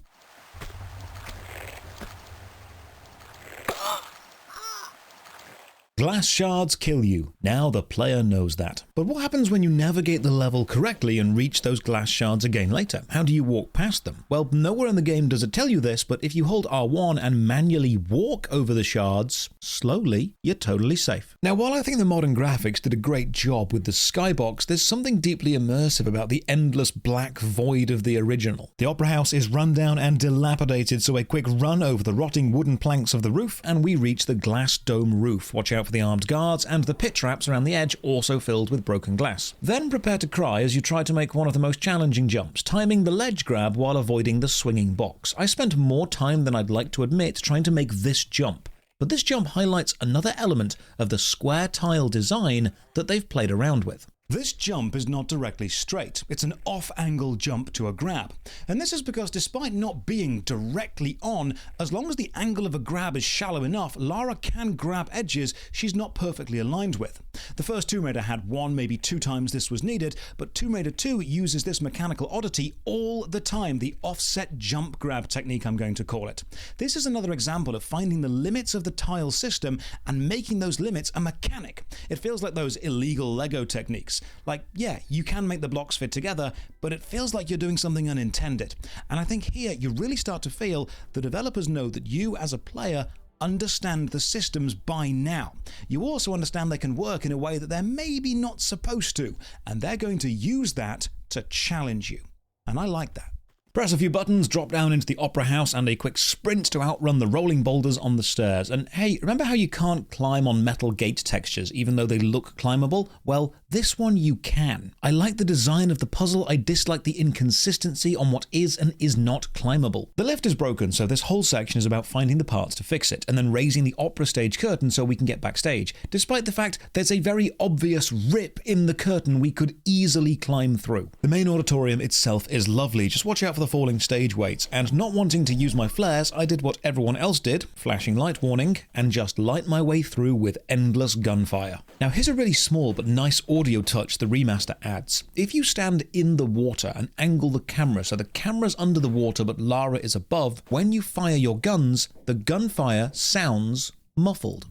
Glass shards kill you. Now the player knows that. But what happens when you navigate the level correctly and reach those glass shards again later? How do you walk past them? Well, nowhere in the game does it tell you this, but if you hold R1 and manually walk over the shards, slowly, you're totally safe. Now, while I think the modern graphics did a great job with the skybox, there's something deeply immersive about the endless black void of the original. The Opera House is run down and dilapidated, so a quick run over the rotting wooden planks of the roof, and we reach the glass dome roof. Watch out for the armed guards and the pit traps around the edge, also filled with broken glass. Then prepare to cry as you try to make one of the most challenging jumps, timing the ledge grab while avoiding the swinging box. I spent more time than I'd like to admit trying to make this jump, but this jump highlights another element of the square tile design that they've played around with. This jump is not directly straight, it's an off-angle jump to a grab. And this is because despite not being directly on, as long as the angle of a grab is shallow enough, Lara can grab edges she's not perfectly aligned with. The first Tomb Raider had 1, maybe 2 times this was needed, but Tomb Raider 2 uses this mechanical oddity all the time, the offset jump grab technique I'm going to call it. This is another example of finding the limits of the tile system and making those limits a mechanic. It feels like those illegal Lego techniques. Like, yeah, you can make the blocks fit together, but it feels like you're doing something unintended. And I think here you really start to feel the developers know that you as a player understand the systems by now. You also understand they can work in a way that they're maybe not supposed to, and they're going to use that to challenge you. And I like that. Press a few buttons, drop down into the Opera House, and a quick sprint to outrun the rolling boulders on the stairs. And hey, remember how you can't climb on metal gate textures even though they look climbable? Well, this one you can. I like the design of the puzzle, I dislike the inconsistency on what is and is not climbable. The lift is broken, so this whole section is about finding the parts to fix it, and then raising the opera stage curtain so we can get backstage, despite the fact there's a very obvious rip in the curtain we could easily climb through. The main auditorium itself is lovely, just watch out for the falling stage weights, and not wanting to use my flares, I did what everyone else did, flashing light warning, and just light my way through with endless gunfire. Now here's a really small but nice audio touch the remaster adds. If you stand in the water and angle the camera so the camera's under the water but Lara is above, when you fire your guns, the gunfire sounds muffled.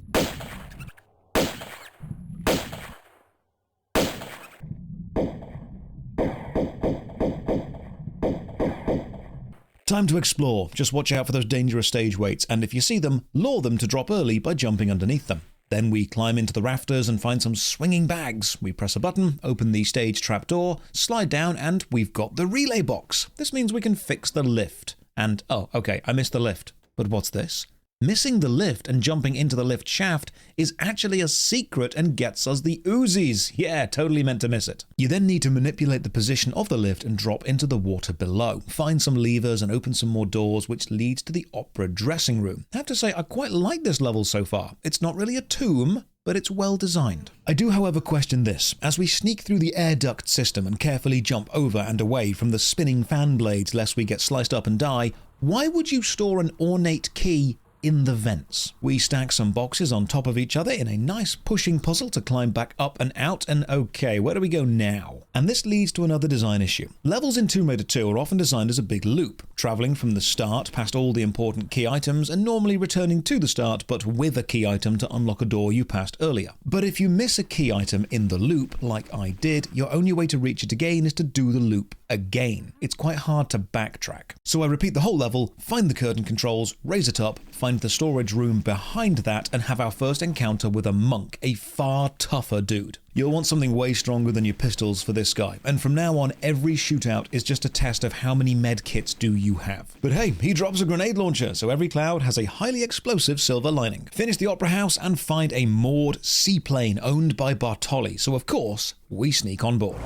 Time to explore. Just watch out for those dangerous stage weights, and if you see them, lure them to drop early by jumping underneath them. Then we climb into the rafters and find some swinging bags. We press a button, open the stage trapdoor, slide down, and we've got the relay box. This means we can fix the lift. And, oh, okay, I missed the lift. But what's this? Missing the lift and jumping into the lift shaft is actually a secret and gets us the Uzis. Yeah, totally meant to miss it. You then need to manipulate the position of the lift and drop into the water below. Find some levers and open some more doors, which leads to the opera dressing room. I have to say, I quite like this level so far. It's not really a tomb, but it's well designed. I do, however, question this. As we sneak through the air duct system and carefully jump over and away from the spinning fan blades lest we get sliced up and die, why would you store an ornate key in the vents? We stack some boxes on top of each other in a nice pushing puzzle to climb back up and out, and okay, where do we go now? And this leads to another design issue. Levels in Tomb Raider 2 are often designed as a big loop, travelling from the start past all the important key items and normally returning to the start but with a key item to unlock a door you passed earlier. But if you miss a key item in the loop, like I did, your only way to reach it again is to do the loop again. It's quite hard to backtrack. So I repeat the whole level, find the curtain controls, raise it up, find the storage room behind that, and have our first encounter with a monk, a far tougher dude. You'll want something way stronger than your pistols for this guy, and from now on every shootout is just a test of how many med kits do you have. But hey, he drops a grenade launcher, so every cloud has a highly explosive silver lining. Finish the Opera House and find a moored seaplane owned by Bartoli, so of course, we sneak on board.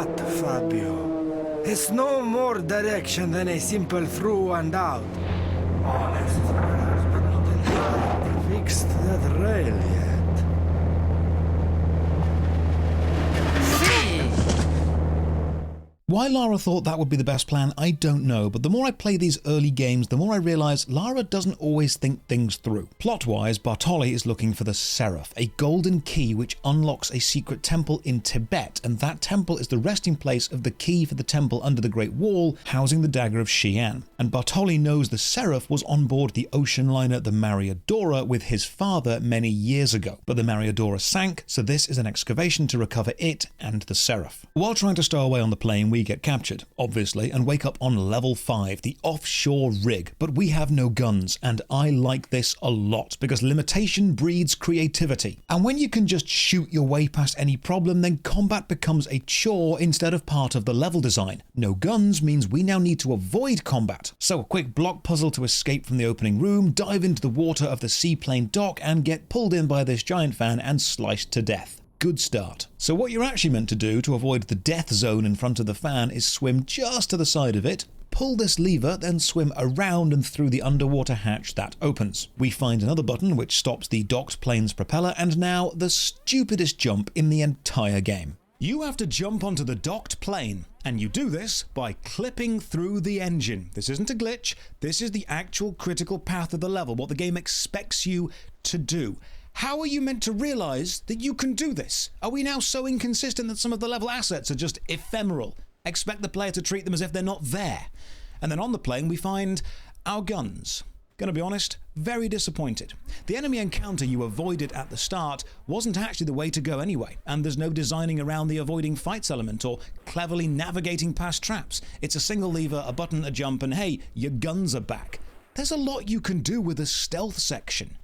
that, Fabio? It's no more direction than a simple through and out. Honest, perhaps, but not entirely fixed that rail yet. Why Lara thought that would be the best plan, I don't know, but the more I play these early games, the more I realise Lara doesn't always think things through. Plot-wise, Bartoli is looking for the Seraph, a golden key which unlocks a secret temple in Tibet, and that temple is the resting place of the key for the temple under the Great Wall, housing the dagger of Xian. And Bartoli knows the Seraph was on board the ocean liner the Doria with his father many years ago, but the Doria sank, so this is an excavation to recover it and the Seraph. While trying to stow away on the plane, we get captured, obviously, and wake up on level 5, the Offshore Rig. But we have no guns, and I like this a lot, because limitation breeds creativity. And when you can just shoot your way past any problem, then combat becomes a chore instead of part of the level design. No guns means we now need to avoid combat. So a quick block puzzle to escape from the opening room, dive into the water of the seaplane dock, and get pulled in by this giant fan and sliced to death. Good start. So what you're actually meant to do to avoid the death zone in front of the fan is swim just to the side of it, pull this lever, then swim around and through the underwater hatch that opens. We find another button which stops the docked plane's propeller, and now the stupidest jump in the entire game. You have to jump onto the docked plane, and you do this by clipping through the engine. This isn't a glitch, this is the actual critical path of the level, what the game expects you to do. How are you meant to realise that you can do this? Are we now so inconsistent that some of the level assets are just ephemeral? Expect the player to treat them as if they're not there. And then on the plane we find our guns. Gonna be honest, very disappointed. The enemy encounter you avoided at the start wasn't actually the way to go anyway, and there's no designing around the avoiding fights element or cleverly navigating past traps. It's a single lever, a button, a jump, and hey, your guns are back. There's a lot you can do with a stealth section.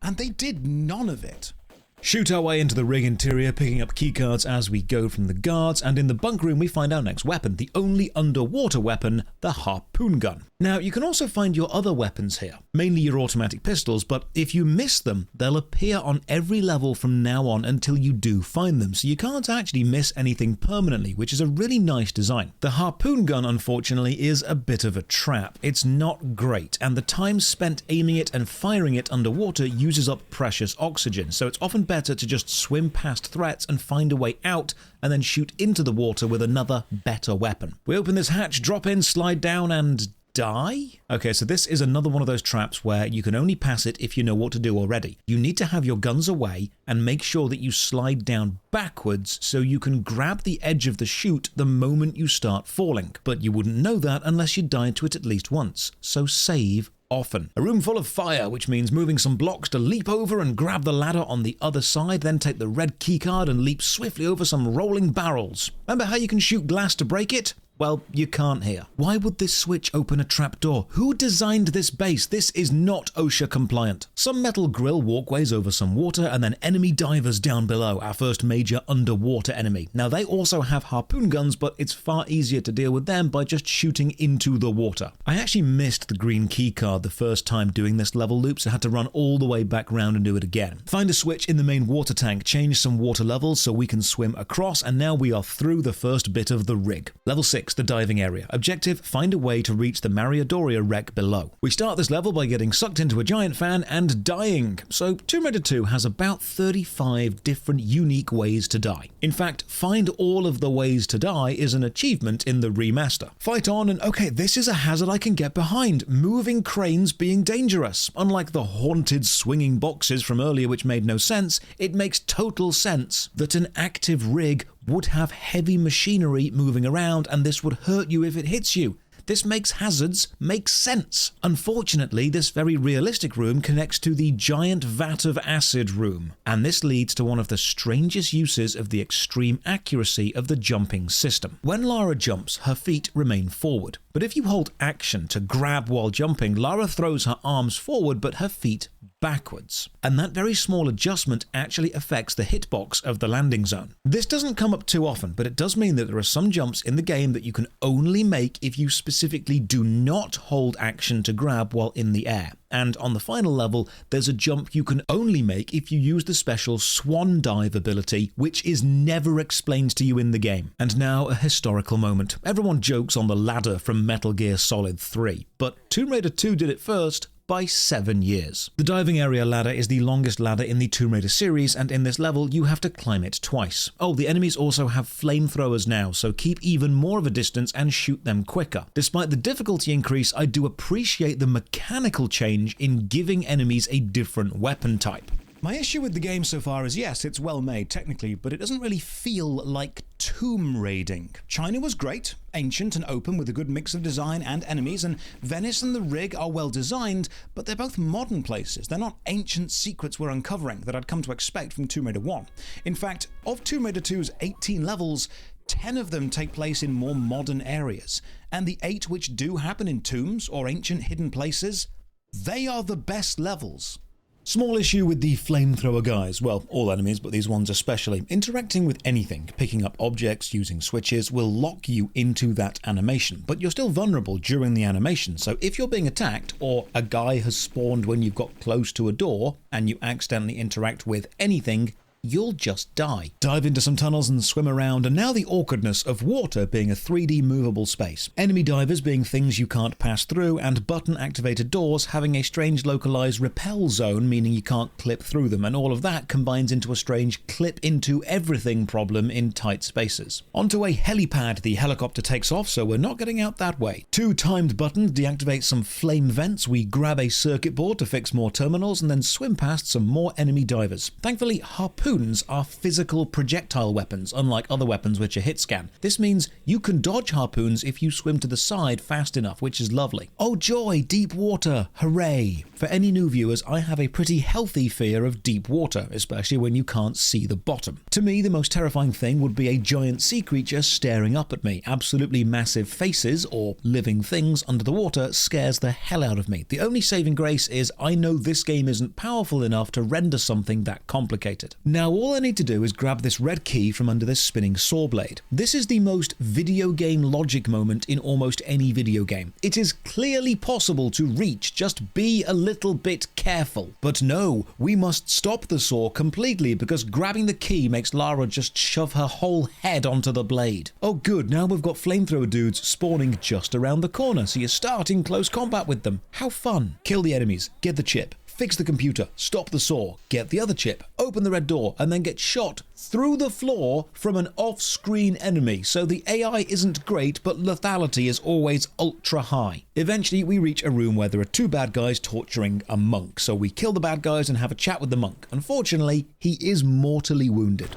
And they did none of it. Shoot our way into the rig interior, picking up keycards as we go from the guards, and in the bunk room we find our next weapon, the only underwater weapon, the harpoon gun. Now, you can also find your other weapons here, mainly your automatic pistols, but if you miss them, they'll appear on every level from now on until you do find them, so you can't actually miss anything permanently, which is a really nice design. The harpoon gun, unfortunately, is a bit of a trap. It's not great, and the time spent aiming it and firing it underwater uses up precious oxygen, so it's often better to just swim past threats and find a way out, and then shoot into the water with another, better weapon. We open this hatch, drop in, slide down, and die? Okay, so this is another one of those traps where you can only pass it if you know what to do already. You need to have your guns away and make sure that you slide down backwards so you can grab the edge of the chute the moment you start falling. But you wouldn't know that unless you died to it at least once, so save often. A room full of fire, which means moving some blocks to leap over and grab the ladder on the other side, then take the red keycard and leap swiftly over some rolling barrels. Remember how you can shoot glass to break it? Well, you can't here. Why would this switch open a trapdoor? Who designed this base? This is not OSHA compliant. Some metal grill walkways over some water, and then enemy divers down below, our first major underwater enemy. Now, they also have harpoon guns, but it's far easier to deal with them by just shooting into the water. I actually missed the green keycard the first time doing this level loop, so I had to run all the way back round and do it again. Find a switch in the main water tank, change some water levels so we can swim across, and now we are through the first bit of the rig. Level 6. The diving area. Objective, find a way to reach the Doria wreck below. We start this level by getting sucked into a giant fan and dying. So Tomb Raider 2 has about 35 different unique ways to die. In fact, find all of the ways to die is an achievement in the remaster. Fight on and okay, this is a hazard I can get behind. Moving cranes being dangerous. Unlike the haunted swinging boxes from earlier which made no sense, it makes total sense that an active rig would have heavy machinery moving around, and this would hurt you if it hits you. This makes hazards make sense. Unfortunately, this very realistic room connects to the giant vat of acid room, and this leads to one of the strangest uses of the extreme accuracy of the jumping system. When Lara jumps, her feet remain forward, but if you hold action to grab while jumping, Lara throws her arms forward, but her feet backwards. And that very small adjustment actually affects the hitbox of the landing zone. This doesn't come up too often, but it does mean that there are some jumps in the game that you can only make if you specifically do not hold action to grab while in the air. And on the final level, there's a jump you can only make if you use the special Swan Dive ability, which is never explained to you in the game. And now a historical moment. Everyone jokes on the ladder from Metal Gear Solid 3, but Tomb Raider 2 did it first by 7 years. The diving area ladder is the longest ladder in the Tomb Raider series, and in this level you have to climb it twice. Oh, the enemies also have flamethrowers now, so keep even more of a distance and shoot them quicker. Despite the difficulty increase, I do appreciate the mechanical change in giving enemies a different weapon type. My issue with the game so far is, yes, it's well made technically, but it doesn't really feel like tomb raiding. China was great, ancient and open with a good mix of design and enemies, and Venice and the Rig are well designed, but they're both modern places. They're not ancient secrets we're uncovering that I'd come to expect from Tomb Raider 1. In fact, of Tomb Raider 2's 18 levels, 10 of them take place in more modern areas, and the 8 which do happen in tombs or ancient hidden places, they are the best levels. Small issue with the flamethrower guys, well, all enemies, but these ones especially. Interacting with anything, picking up objects, using switches, will lock you into that animation, but you're still vulnerable during the animation, so if you're being attacked, or a guy has spawned when you've got close to a door, and you accidentally interact with anything, you'll just die. Dive into some tunnels and swim around, and now the awkwardness of water being a 3D movable space. Enemy divers being things you can't pass through, and button-activated doors having a strange localized repel zone, meaning you can't clip through them, and all of that combines into a strange clip into everything problem in tight spaces. Onto a helipad, the helicopter takes off, so we're not getting out that way. 2 timed buttons deactivate some flame vents, we grab a circuit board to fix more terminals, and then swim past some more enemy divers. Thankfully, harpoons are physical projectile weapons, unlike other weapons which are hit scan. This means you can dodge harpoons if you swim to the side fast enough, which is lovely. Oh joy, deep water, hooray! For any new viewers, I have a pretty healthy fear of deep water, especially when you can't see the bottom. To me, the most terrifying thing would be a giant sea creature staring up at me. Absolutely massive faces, or living things under the water, scares the hell out of me. The only saving grace is I know this game isn't powerful enough to render something that complicated. Now all I need to do is grab this red key from under this spinning saw blade. This is the most video game logic moment in almost any video game. It is clearly possible to reach, just be a little bit careful. But no, we must stop the saw completely because grabbing the key makes Lara just shove her whole head onto the blade. Oh good, now we've got flamethrower dudes spawning just around the corner, so you start in close combat with them. How fun! Kill the enemies, get the chip, fix the computer, stop the saw, get the other chip, open the red door, and then get shot through the floor from an off-screen enemy. So the AI isn't great, but lethality is always ultra high. Eventually, we reach a room where there are 2 bad guys torturing a monk, so we kill the bad guys and have a chat with the monk. Unfortunately, he is mortally wounded.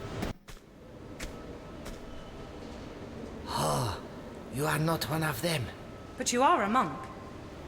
Oh, you are not one of them. But you are a monk.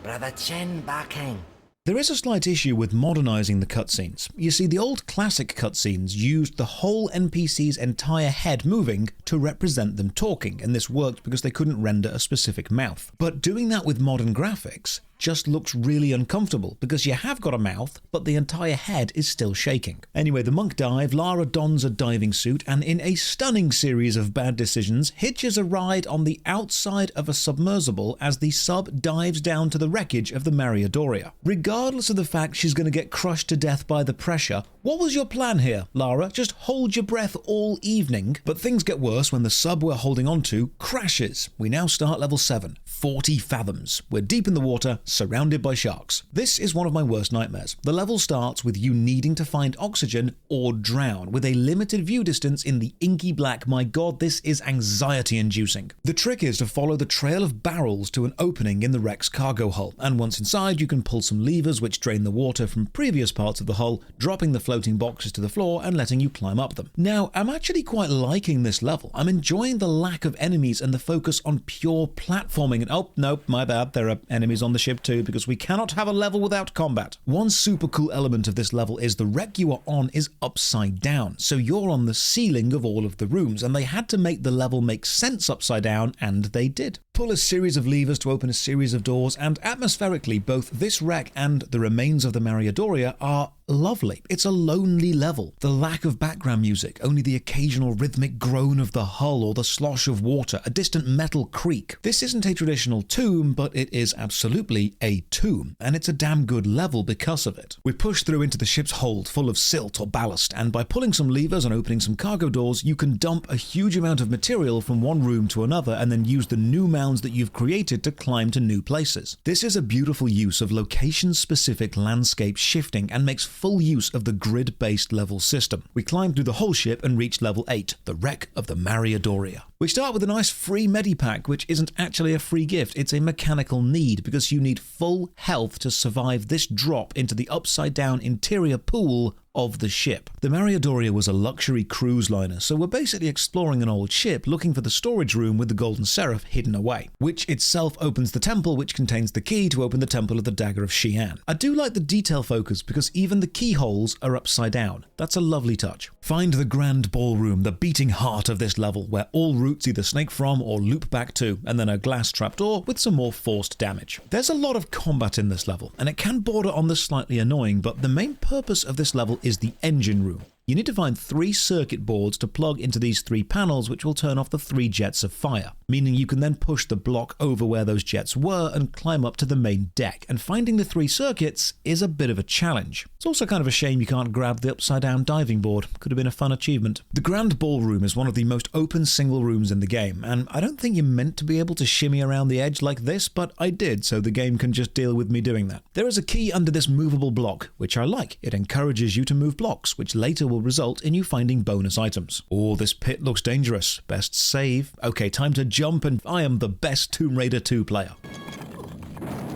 Brother Chen Barkhang. There is a slight issue with modernizing the cutscenes. You see, the old classic cutscenes used the whole NPC's entire head moving to represent them talking, and this worked because they couldn't render a specific mouth. But doing that with modern graphics just looks really uncomfortable because you have got a mouth, but the entire head is still shaking. Anyway, the monk dive, Lara dons a diving suit, and in a stunning series of bad decisions, hitches a ride on the outside of a submersible as the sub dives down to the wreckage of the Doria. Regardless of the fact she's going to get crushed to death by the pressure, what was your plan here, Lara? Just hold your breath all evening? But things get worse when the sub we're holding onto crashes. We now start level 7, 40 fathoms. We're deep in the water, surrounded by sharks. This is one of my worst nightmares. The level starts with you needing to find oxygen or drown, with a limited view distance in the inky black. My god, this is anxiety-inducing. The trick is to follow the trail of barrels to an opening in the wreck's cargo hull, and once inside you can pull some levers which drain the water from previous parts of the hull, dropping the floating boxes to the floor and letting you climb up them. Now, I'm actually quite liking this level. I'm enjoying the lack of enemies and the focus on pure platforming and oh, nope, my bad, there are enemies on the ship too, because we cannot have a level without combat. One super cool element of this level is the wreck you are on is upside down, so you're on the ceiling of all of the rooms, and they had to make the level make sense upside down, and they did. Pull a series of levers to open a series of doors, and atmospherically, both this wreck and the remains of the Doria are lovely. It's a lonely level. The lack of background music, only the occasional rhythmic groan of the hull or the slosh of water, a distant metal creak. This isn't a traditional tomb, but it is absolutely a tomb, and it's a damn good level because of it. We push through into the ship's hold full of silt or ballast, and by pulling some levers and opening some cargo doors, you can dump a huge amount of material from one room to another and then use the new mounds that you've created to climb to new places. This is a beautiful use of location-specific landscape shifting and makes full use of the grid-based level system. We climbed through the whole ship and reached level 8, the wreck of the Doria. We start with a nice free medipack, which isn't actually a free gift, it's a mechanical need, because you need full health to survive this drop into the upside-down interior pool of the ship. The Doria was a luxury cruise liner, so we're basically exploring an old ship looking for the storage room with the golden seraph hidden away, which itself opens the temple which contains the key to open the temple of the dagger of Xian. I do like the detail focus because even the keyholes are upside down. That's a lovely touch. Find the grand ballroom, the beating heart of this level, where all routes either snake from or loop back to, and then a glass trapdoor with some more forced damage. There's a lot of combat in this level, and it can border on the slightly annoying, but the main purpose of this level is the engine room. You need to find 3 circuit boards to plug into these 3 panels, which will turn off the 3 jets of fire, meaning you can then push the block over where those jets were and climb up to the main deck, and finding the 3 circuits is a bit of a challenge. It's also kind of a shame you can't grab the upside down diving board. Could have been a fun achievement. The Grand Ballroom is one of the most open single rooms in the game, and I don't think you're meant to be able to shimmy around the edge like this, but I did, so the game can just deal with me doing that. There is a key under this movable block, which I like. It encourages you to move blocks, which later will result in you finding bonus items. Oh, this pit looks dangerous. Best save. Okay, time to jump, and I am the best Tomb Raider 2 player.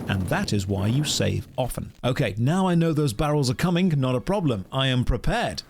And that is why you save often. Okay, now I know those barrels are coming, not a problem. I am prepared.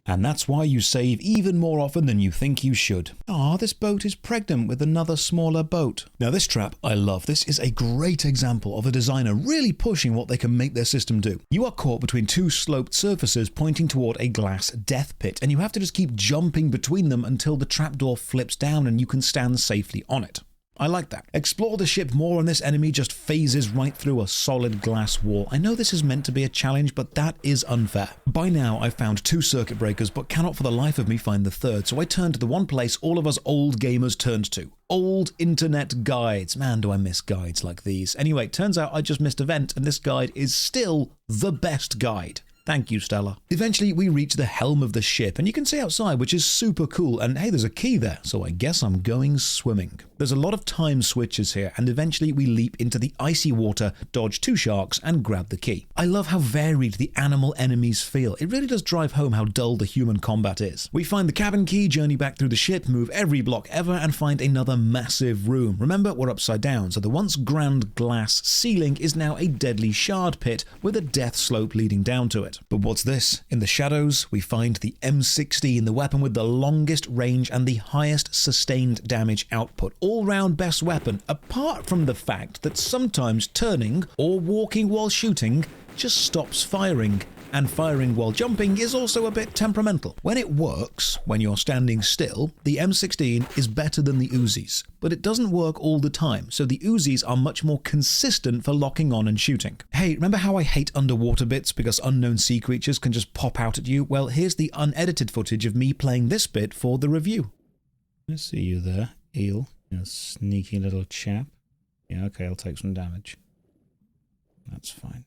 And that's why you save even more often than you think you should. Ah, this boat is pregnant with another smaller boat. Now this trap I love. This is a great example of a designer really pushing what they can make their system do. You are caught between 2 sloped surfaces pointing toward a glass death pit, and you have to just keep jumping between them until the trapdoor flips down and you can stand safely on it. I like that. Explore the ship more and this enemy just phases right through a solid glass wall. I know this is meant to be a challenge, but that is unfair. By now I've found 2 circuit breakers, but cannot for the life of me find the third, so I turn to the one place all of us old gamers turned to. Old internet guides. Man, do I miss guides like these. Anyway, turns out I just missed a vent, and this guide is still the best guide. Thank you, Stella. Eventually, we reach the helm of the ship, and you can see outside, which is super cool, and hey, there's a key there, so I guess I'm going swimming. There's a lot of time switches here, and eventually we leap into the icy water, dodge 2 sharks, and grab the key. I love how varied the animal enemies feel. It really does drive home how dull the human combat is. We find the cabin key, journey back through the ship, move every block ever, and find another massive room. Remember, we're upside down, so the once grand glass ceiling is now a deadly shard pit with a death slope leading down to it. But what's this? In the shadows, we find the M16, the weapon with the longest range and the highest sustained damage output. All-round best weapon, apart from the fact that sometimes turning or walking while shooting just stops firing. And firing while jumping is also a bit temperamental. When it works, when you're standing still, the M16 is better than the Uzis, but it doesn't work all the time, so the Uzis are much more consistent for locking on and shooting. Hey, remember how I hate underwater bits because unknown sea creatures can just pop out at you? Well, here's the unedited footage of me playing this bit for the review. I see you there, eel. You sneaky little chap. Yeah, okay, I'll take some damage. That's fine.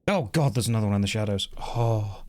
Oh god, there's another one in the shadows. Oh.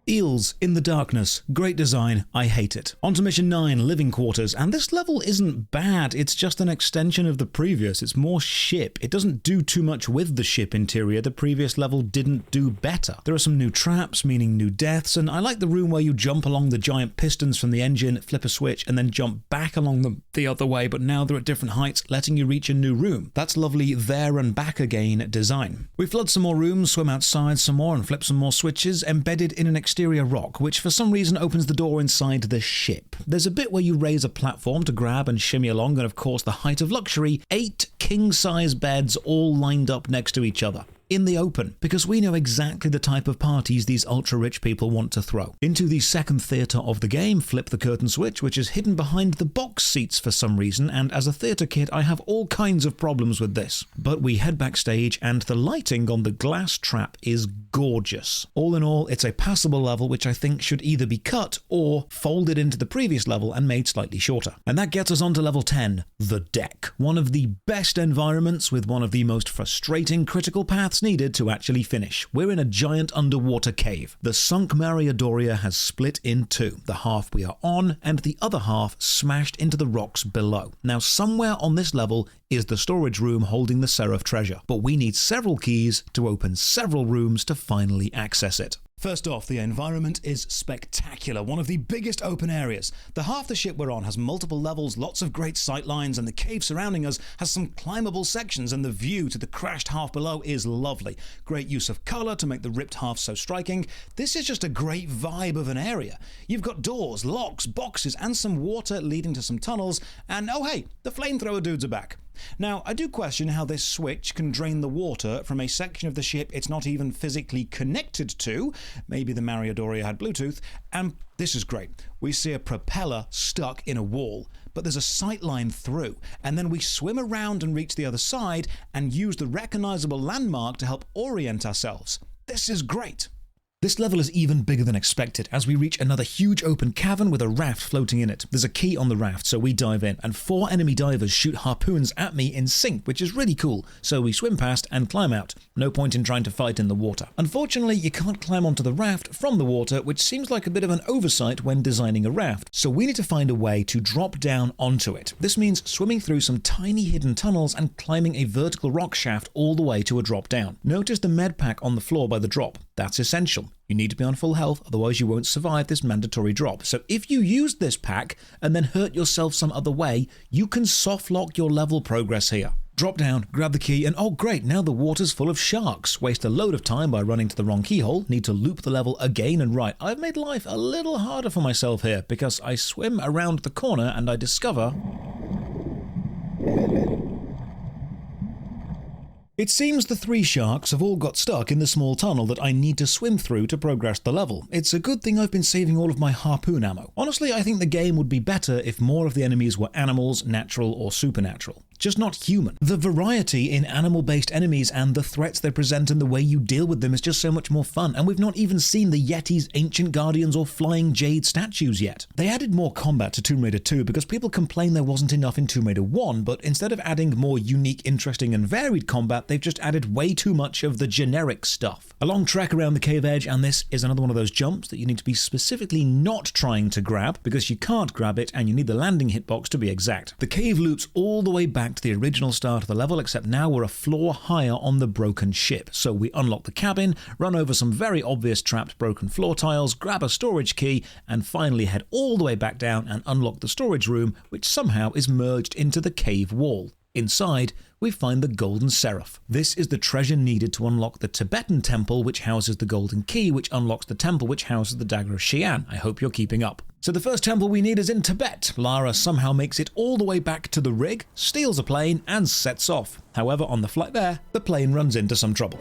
Eels in the darkness. Great design. I hate it. On to mission 9, living quarters. And this level isn't bad. It's just an extension of the previous. It's more ship. It doesn't do too much with the ship interior. The previous level didn't do better. There are some new traps, meaning new deaths. And I like the room where you jump along the giant pistons from the engine, flip a switch, and then jump back along them the other way. But now they're at different heights, letting you reach a new room. That's lovely there and back again design. We flood some more rooms, swim outside some more, and flip some more switches, embedded in an exterior rock, which for some reason opens the door inside the ship. There's a bit where you raise a platform to grab and shimmy along, and of course the height of luxury, 8 king-size beds all lined up next to each other. In the open, because we know exactly the type of parties these ultra-rich people want to throw. Into the second theatre of the game, flip the curtain switch, which is hidden behind the box seats for some reason, and as a theatre kid I have all kinds of problems with this. But we head backstage, and the lighting on the glass trap is gorgeous. All in all, it's a passable level which I think should either be cut or folded into the previous level and made slightly shorter. And that gets us on to level 10, the deck. One of the best environments with one of the most frustrating critical paths needed to actually finish. We're in a giant underwater cave. The sunk Doria has split in two, the half we are on and the other half smashed into the rocks below. Now somewhere on this level is the storage room holding the Seraph treasure, but we need several keys to open several rooms to finally access it. First off, the environment is spectacular, one of the biggest open areas. The half the ship we're on has multiple levels, lots of great sight lines, and the cave surrounding us has some climbable sections, and the view to the crashed half below is lovely. Great use of colour to make the ripped half so striking. This is just a great vibe of an area. You've got doors, locks, boxes, and some water leading to some tunnels, and oh hey, the flamethrower dudes are back. Now, I do question how this switch can drain the water from a section of the ship it's not even physically connected to. Maybe the Doria had Bluetooth, and this is great. We see a propeller stuck in a wall, but there's a sight line through, and then we swim around and reach the other side and use the recognizable landmark to help orient ourselves. This is great. This level is even bigger than expected as we reach another huge open cavern with a raft floating in it. There's a key on the raft, so we dive in, and 4 enemy divers shoot harpoons at me in sync, which is really cool, so we swim past and climb out. No point in trying to fight in the water. Unfortunately, you can't climb onto the raft from the water, which seems like a bit of an oversight when designing a raft, so we need to find a way to drop down onto it. This means swimming through some tiny hidden tunnels and climbing a vertical rock shaft all the way to a drop down. Notice the med pack on the floor by the drop. That's essential. You need to be on full health, otherwise you won't survive this mandatory drop. So if you use this pack and then hurt yourself some other way, you can soft lock your level progress here. Drop down, grab the key, and oh great, now the water's full of sharks. Waste a load of time by running to the wrong keyhole, need to loop the level again, and right, I've made life a little harder for myself here because I swim around the corner and I discover... It seems the 3 sharks have all got stuck in the small tunnel that I need to swim through to progress the level. It's a good thing I've been saving all of my harpoon ammo. Honestly, I think the game would be better if more of the enemies were animals, natural or supernatural. Just not human. The variety in animal-based enemies and the threats they present and the way you deal with them is just so much more fun, and we've not even seen the Yetis, Ancient Guardians or flying jade statues yet. They added more combat to Tomb Raider 2 because people complained there wasn't enough in Tomb Raider 1, but instead of adding more unique, interesting and varied combat, they've just added way too much of the generic stuff. A long trek around the cave edge, and this is another one of those jumps that you need to be specifically not trying to grab because you can't grab it and you need the landing hitbox to be exact. The cave loops all the way back to the original start of the level, except now we're a floor higher on the broken ship. So we unlock the cabin, run over some very obvious trapped broken floor tiles, grab a storage key, and finally head all the way back down and unlock the storage room, which somehow is merged into the cave wall. Inside, we find the Golden Seraph. This is the treasure needed to unlock the Tibetan temple, which houses the golden key, which unlocks the temple which houses the dagger of Xian. I hope you're keeping up. So the first temple we need is in Tibet. Lara somehow makes it all the way back to the rig, steals a plane, and sets off. However, on the flight there, the plane runs into some trouble.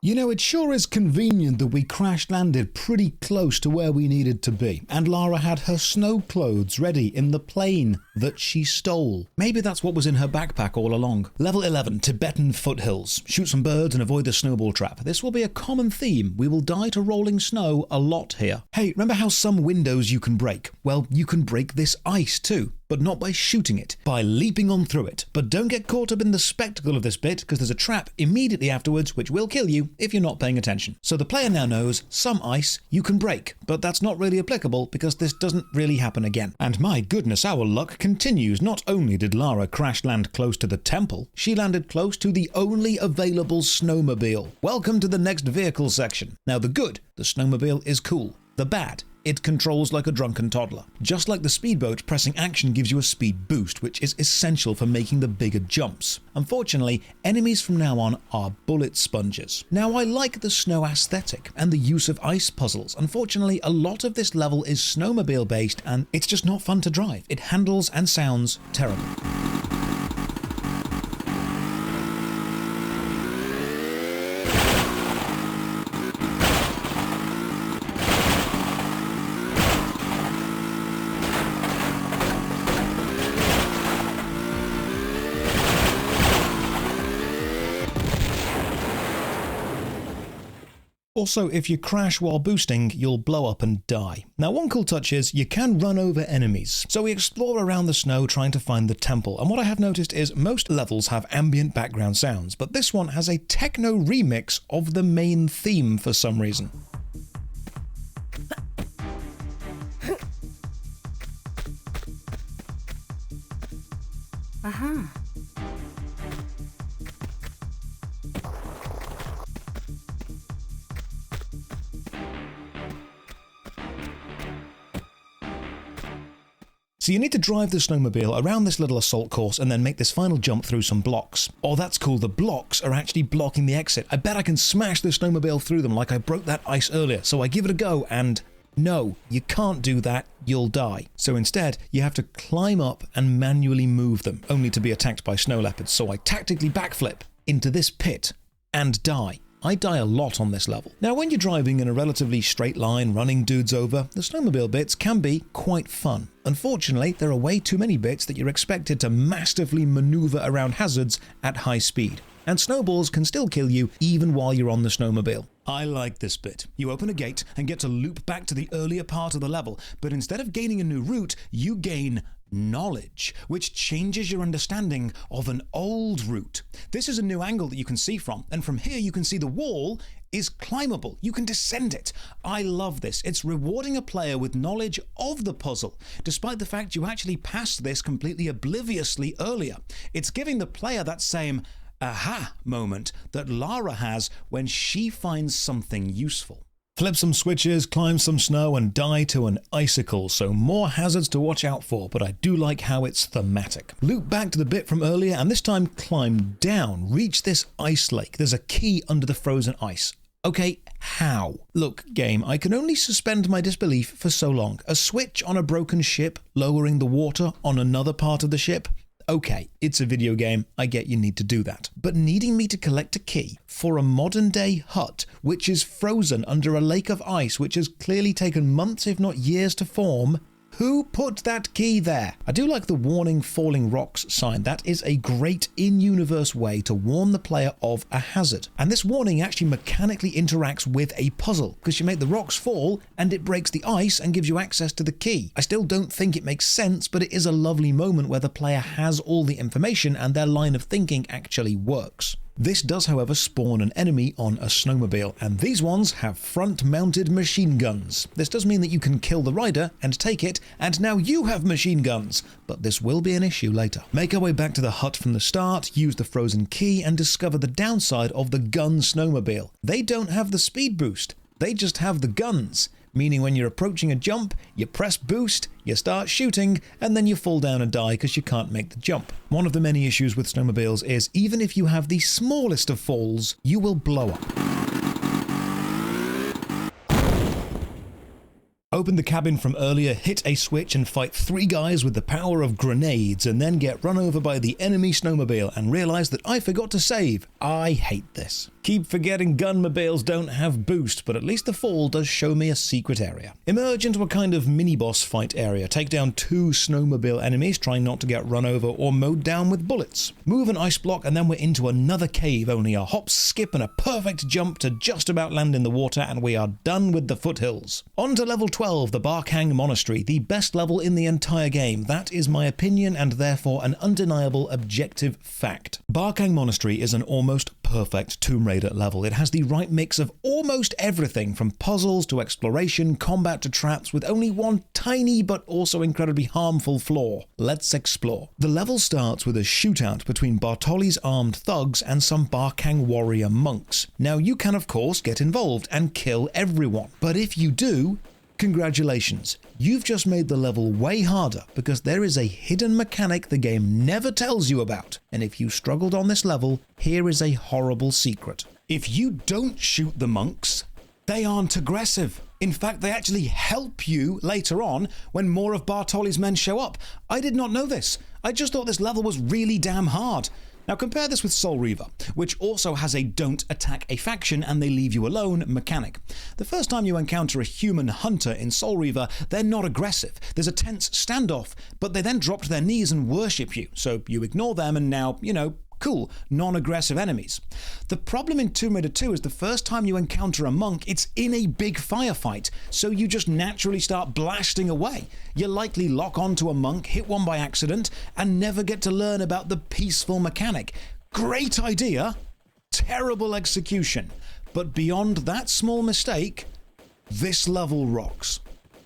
You know, it sure is convenient that we crash landed pretty close to where we needed to be, and Lara had her snow clothes ready in the plane that she stole. Maybe that's what was in her backpack all along. Level 11, Tibetan Foothills. Shoot some birds and avoid the snowball trap. This will be a common theme. We will die to rolling snow a lot here. Hey, remember how some windows you can break? Well, you can break this ice too. But not by shooting it, by leaping on through it. But don't get caught up in the spectacle of this bit, because there's a trap immediately afterwards which will kill you if you're not paying attention. So the player now knows some ice you can break, but that's not really applicable because this doesn't really happen again. And my goodness, our luck continues. Not only did Lara crash land close to the temple, she landed close to the only available snowmobile. Welcome to the next vehicle section. Now the good, the snowmobile is cool. The bad, it controls like a drunken toddler. Just like the speedboat, pressing action gives you a speed boost, which is essential for making the bigger jumps. Unfortunately, enemies from now on are bullet sponges. Now I like the snow aesthetic and the use of ice puzzles. Unfortunately, a lot of this level is snowmobile based and it's just not fun to drive. It handles and sounds terrible. Also, if you crash while boosting, you'll blow up and die. Now, one cool touch is you can run over enemies. So we explore around the snow trying to find the temple, and what I have noticed is most levels have ambient background sounds, but this one has a techno remix of the main theme for some reason. Aha. So you need to drive the snowmobile around this little assault course and then make this final jump through some blocks. Oh, that's cool. The blocks are actually blocking the exit. I bet I can smash the snowmobile through them like I broke that ice earlier. So I give it a go and no, you can't do that. You'll die. So instead, you have to climb up and manually move them, only to be attacked by snow leopards. So I tactically backflip into this pit and die. I die a lot on this level. Now, when you're driving in a relatively straight line, running dudes over, the snowmobile bits can be quite fun. Unfortunately, there are way too many bits that you're expected to masterfully maneuver around hazards at high speed. And snowballs can still kill you even while you're on the snowmobile. I like this bit. You open a gate and get to loop back to the earlier part of the level, but instead of gaining a new route, you gain knowledge, which changes your understanding of an old route. This is a new angle that you can see from, and from here you can see the wall is climbable. You can descend it. I love this. It's rewarding a player with knowledge of the puzzle, despite the fact you actually passed this completely obliviously earlier. It's giving the player that same aha moment that Lara has when she finds something useful. Flip some switches, climb some snow, and die to an icicle, so more hazards to watch out for, but I do like how it's thematic. Loop back to the bit from earlier, and this time climb down, reach this ice lake. There's a key under the frozen ice. Okay, how? Look, game, I can only suspend my disbelief for so long. A switch on a broken ship, lowering the water on another part of the ship? Okay, it's a video game, I get you need to do that. But needing me to collect a key for a modern day hut, which is frozen under a lake of ice, which has clearly taken months if not years to form, who put that key there? I do like the warning falling rocks sign. That is a great in-universe way to warn the player of a hazard. And this warning actually mechanically interacts with a puzzle, because you make the rocks fall and it breaks the ice and gives you access to the key. I still don't think it makes sense, but it is a lovely moment where the player has all the information and their line of thinking actually works. This does, however, spawn an enemy on a snowmobile, and these ones have front-mounted machine guns. This does mean that you can kill the rider and take it, and now you have machine guns, but this will be an issue later. Make our way back to the hut from the start, use the frozen key, and discover the downside of the gun snowmobile. They don't have the speed boost, they just have the guns. Meaning when you're approaching a jump, you press boost, you start shooting, and then you fall down and die because you can't make the jump. One of the many issues with snowmobiles is even if you have the smallest of falls, you will blow up. Open the cabin from earlier, hit a switch and fight 3 guys with the power of grenades, and then get run over by the enemy snowmobile and realize that I forgot to save. I hate this. Keep forgetting gunmobiles don't have boost, but at least the fall does show me a secret area. Emerge into a kind of mini-boss fight area. Take down 2 snowmobile enemies, trying not to get run over or mowed down with bullets. Move an ice block and then we're into another cave, only a hop, skip and a perfect jump to just about land in the water, and we are done with the foothills. On to level 12, the Barkhang Monastery, the best level in the entire game. That is my opinion and therefore an undeniable objective fact. Barkhang Monastery is an almost perfect Tomb Raider level. It has the right mix of almost everything from puzzles to exploration, combat to traps, with only one tiny but also incredibly harmful flaw. Let's explore. The level starts with a shootout between Bartoli's armed thugs and some Barkhang warrior monks. Now you can of course get involved and kill everyone, but if you do, congratulations, you've just made the level way harder because there is a hidden mechanic the game never tells you about. And if you struggled on this level, here is a horrible secret. If you don't shoot the monks, they aren't aggressive. In fact, they actually help you later on when more of Bartoli's men show up. I did not know this. I just thought this level was really damn hard. Now compare this with Soul Reaver, which also has a don't attack a faction and they leave you alone mechanic. The first time you encounter a human hunter in Soul Reaver, they're not aggressive. There's a tense standoff, but they then drop to their knees and worship you. So you ignore them and now, cool, non-aggressive enemies. The problem in Tomb Raider 2 is the first time you encounter a monk, it's in a big firefight, so you just naturally start blasting away. You likely lock onto a monk, hit one by accident, and never get to learn about the peaceful mechanic. Great idea, terrible execution. But beyond that small mistake, this level rocks.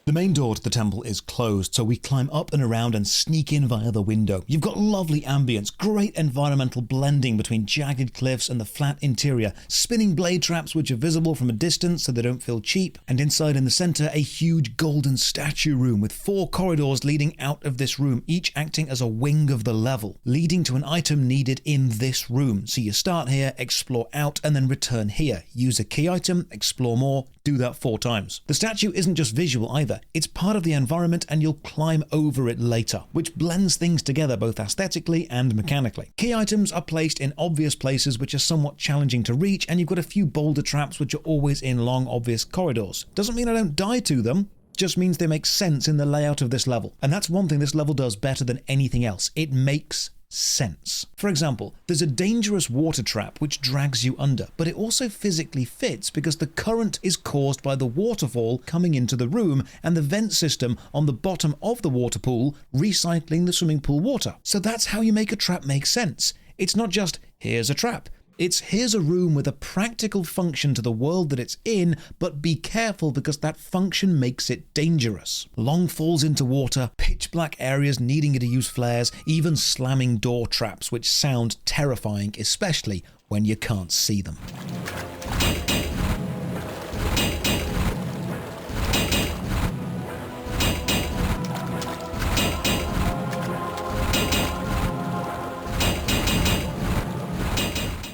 The main door to the temple is closed, so we climb up and around and sneak in via the window. You've got lovely ambience, great environmental blending between jagged cliffs and the flat interior, spinning blade traps which are visible from a distance so they don't feel cheap, and inside in the center a huge golden statue room with 4 corridors leading out of this room, each acting as a wing of the level, leading to an item needed in this room. So you start here, explore out, and then return here. Use a key item, explore more, do that 4 times. The statue isn't just visual either. It's part of the environment and you'll climb over it later, which blends things together both aesthetically and mechanically. Key items are placed in obvious places which are somewhat challenging to reach, and you've got a few boulder traps which are always in long, obvious corridors. Doesn't mean I don't die to them, just means they make sense in the layout of this level. And that's one thing this level does better than anything else. It makes sense. For example, there's a dangerous water trap which drags you under, but it also physically fits because the current is caused by the waterfall coming into the room and the vent system on the bottom of the water pool recycling the swimming pool water. So that's how you make a trap make sense. It's not just, here's a trap. It's, here's a room with a practical function to the world that it's in, but be careful because that function makes it dangerous. Long falls into water, pitch black areas needing you to use flares, even slamming door traps which sound terrifying, especially when you can't see them.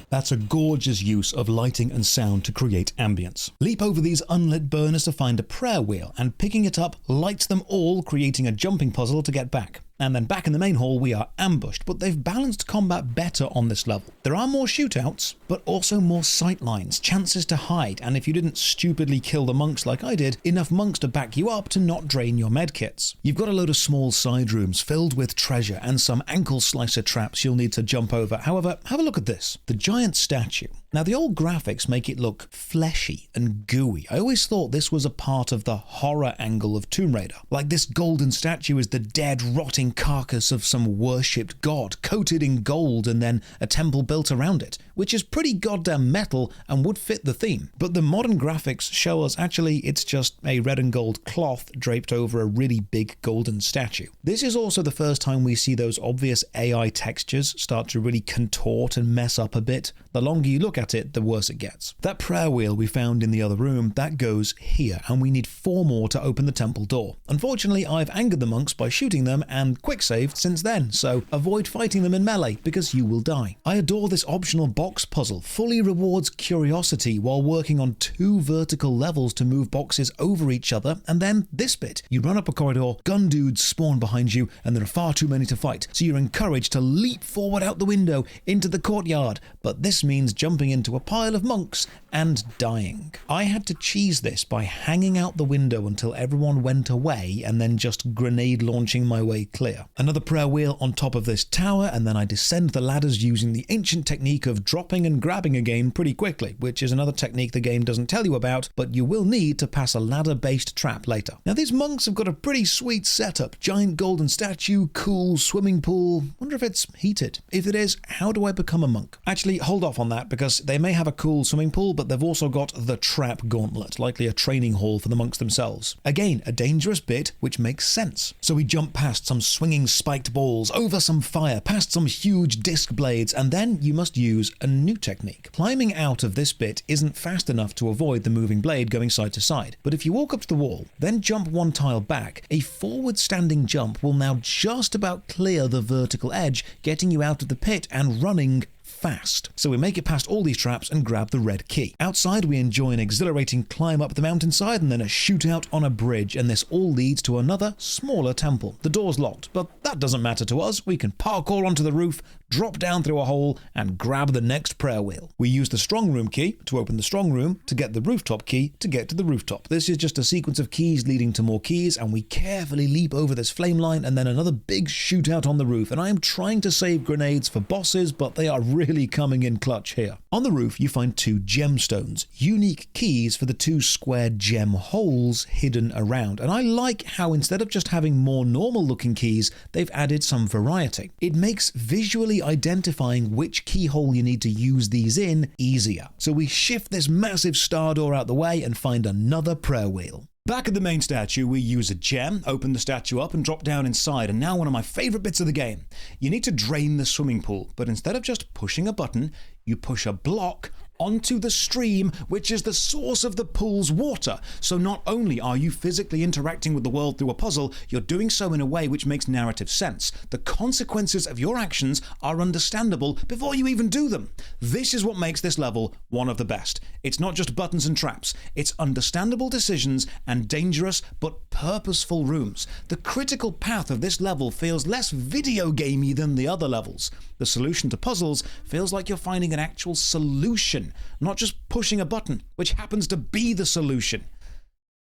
That's a gorgeous use of lighting and sound to create ambience. Leap over these unlit burners to find a prayer wheel, and picking it up lights them all, creating a jumping puzzle to get back. And then back in the main hall we are ambushed, but they've balanced combat better on this level. There are more shootouts, but also more sightlines, chances to hide, and if you didn't stupidly kill the monks like I did, enough monks to back you up to not drain your medkits. You've got a load of small side rooms filled with treasure and some ankle slicer traps you'll need to jump over. However, have a look at this. The giant statue. Now the old graphics make it look fleshy and gooey. I always thought this was a part of the horror angle of Tomb Raider. Like this golden statue is the dead, rotting carcass of some worshipped god, coated in gold and then a temple built around it, which is pretty goddamn metal and would fit the theme. But the modern graphics show us actually it's just a red and gold cloth draped over a really big golden statue. This is also the first time we see those obvious AI textures start to really contort and mess up a bit. The longer you look look at it, the worse it gets. That prayer wheel we found in the other room, that goes here, and we need 4 more to open the temple door. Unfortunately, I've angered the monks by shooting them and quick saved since then, so avoid fighting them in melee because you will die. I adore this optional box puzzle. Fully rewards curiosity while working on 2 vertical levels to move boxes over each other, and then this bit. You run up a corridor, gun dudes spawn behind you, and there are far too many to fight, so you're encouraged to leap forward out the window into the courtyard, but this means jumping into a pile of monks and dying. I had to cheese this by hanging out the window until everyone went away and then just grenade launching my way clear. Another prayer wheel on top of this tower, and then I descend the ladders using the ancient technique of dropping and grabbing again pretty quickly, which is another technique the game doesn't tell you about, but you will need to pass a ladder-based trap later. Now these monks have got a pretty sweet setup. Giant golden statue, cool swimming pool. Wonder if it's heated. If it is, how do I become a monk? Actually, hold off on that because they may have a cool swimming pool, but they've also got the trap gauntlet, likely a training hall for the monks themselves. Again, a dangerous bit, which makes sense. So we jump past some swinging spiked balls, over some fire, past some huge disc blades, and then you must use a new technique. Climbing out of this bit isn't fast enough to avoid the moving blade going side to side, but if you walk up to the wall, then jump 1 tile back, a forward standing jump will now just about clear the vertical edge, getting you out of the pit and running fast. So we make it past all these traps and grab the red key. Outside we enjoy an exhilarating climb up the mountainside and then a shootout on a bridge, and this all leads to another smaller temple. The door's locked, but that doesn't matter to us. We can parkour onto the roof, drop down through a hole and grab the next prayer wheel. We use the strong room key to open the strong room to get the rooftop key to get to the rooftop. This is just a sequence of keys leading to more keys, and we carefully leap over this flame line and then another big shootout on the roof, and I am trying to save grenades for bosses, but they are really coming in clutch here. On the roof you find 2 gemstones, unique keys for the 2 square gem holes hidden around, and I like how instead of just having more normal looking keys, they've added some variety. It makes visually identifying which keyhole you need to use these in easier. So we shift this massive star door out the way and find another prayer wheel. Back at the main statue, we use a gem, open the statue up and drop down inside, and now one of my favourite bits of the game. You need to drain the swimming pool, but instead of just pushing a button, you push a block onto the stream, which is the source of the pool's water. So not only are you physically interacting with the world through a puzzle, you're doing so in a way which makes narrative sense. The consequences of your actions are understandable before you even do them. This is what makes this level one of the best. It's not just buttons and traps, it's understandable decisions and dangerous but purposeful rooms. The critical path of this level feels less video gamey than the other levels. The solution to puzzles feels like you're finding an actual solution, not just pushing a button, which happens to be the solution.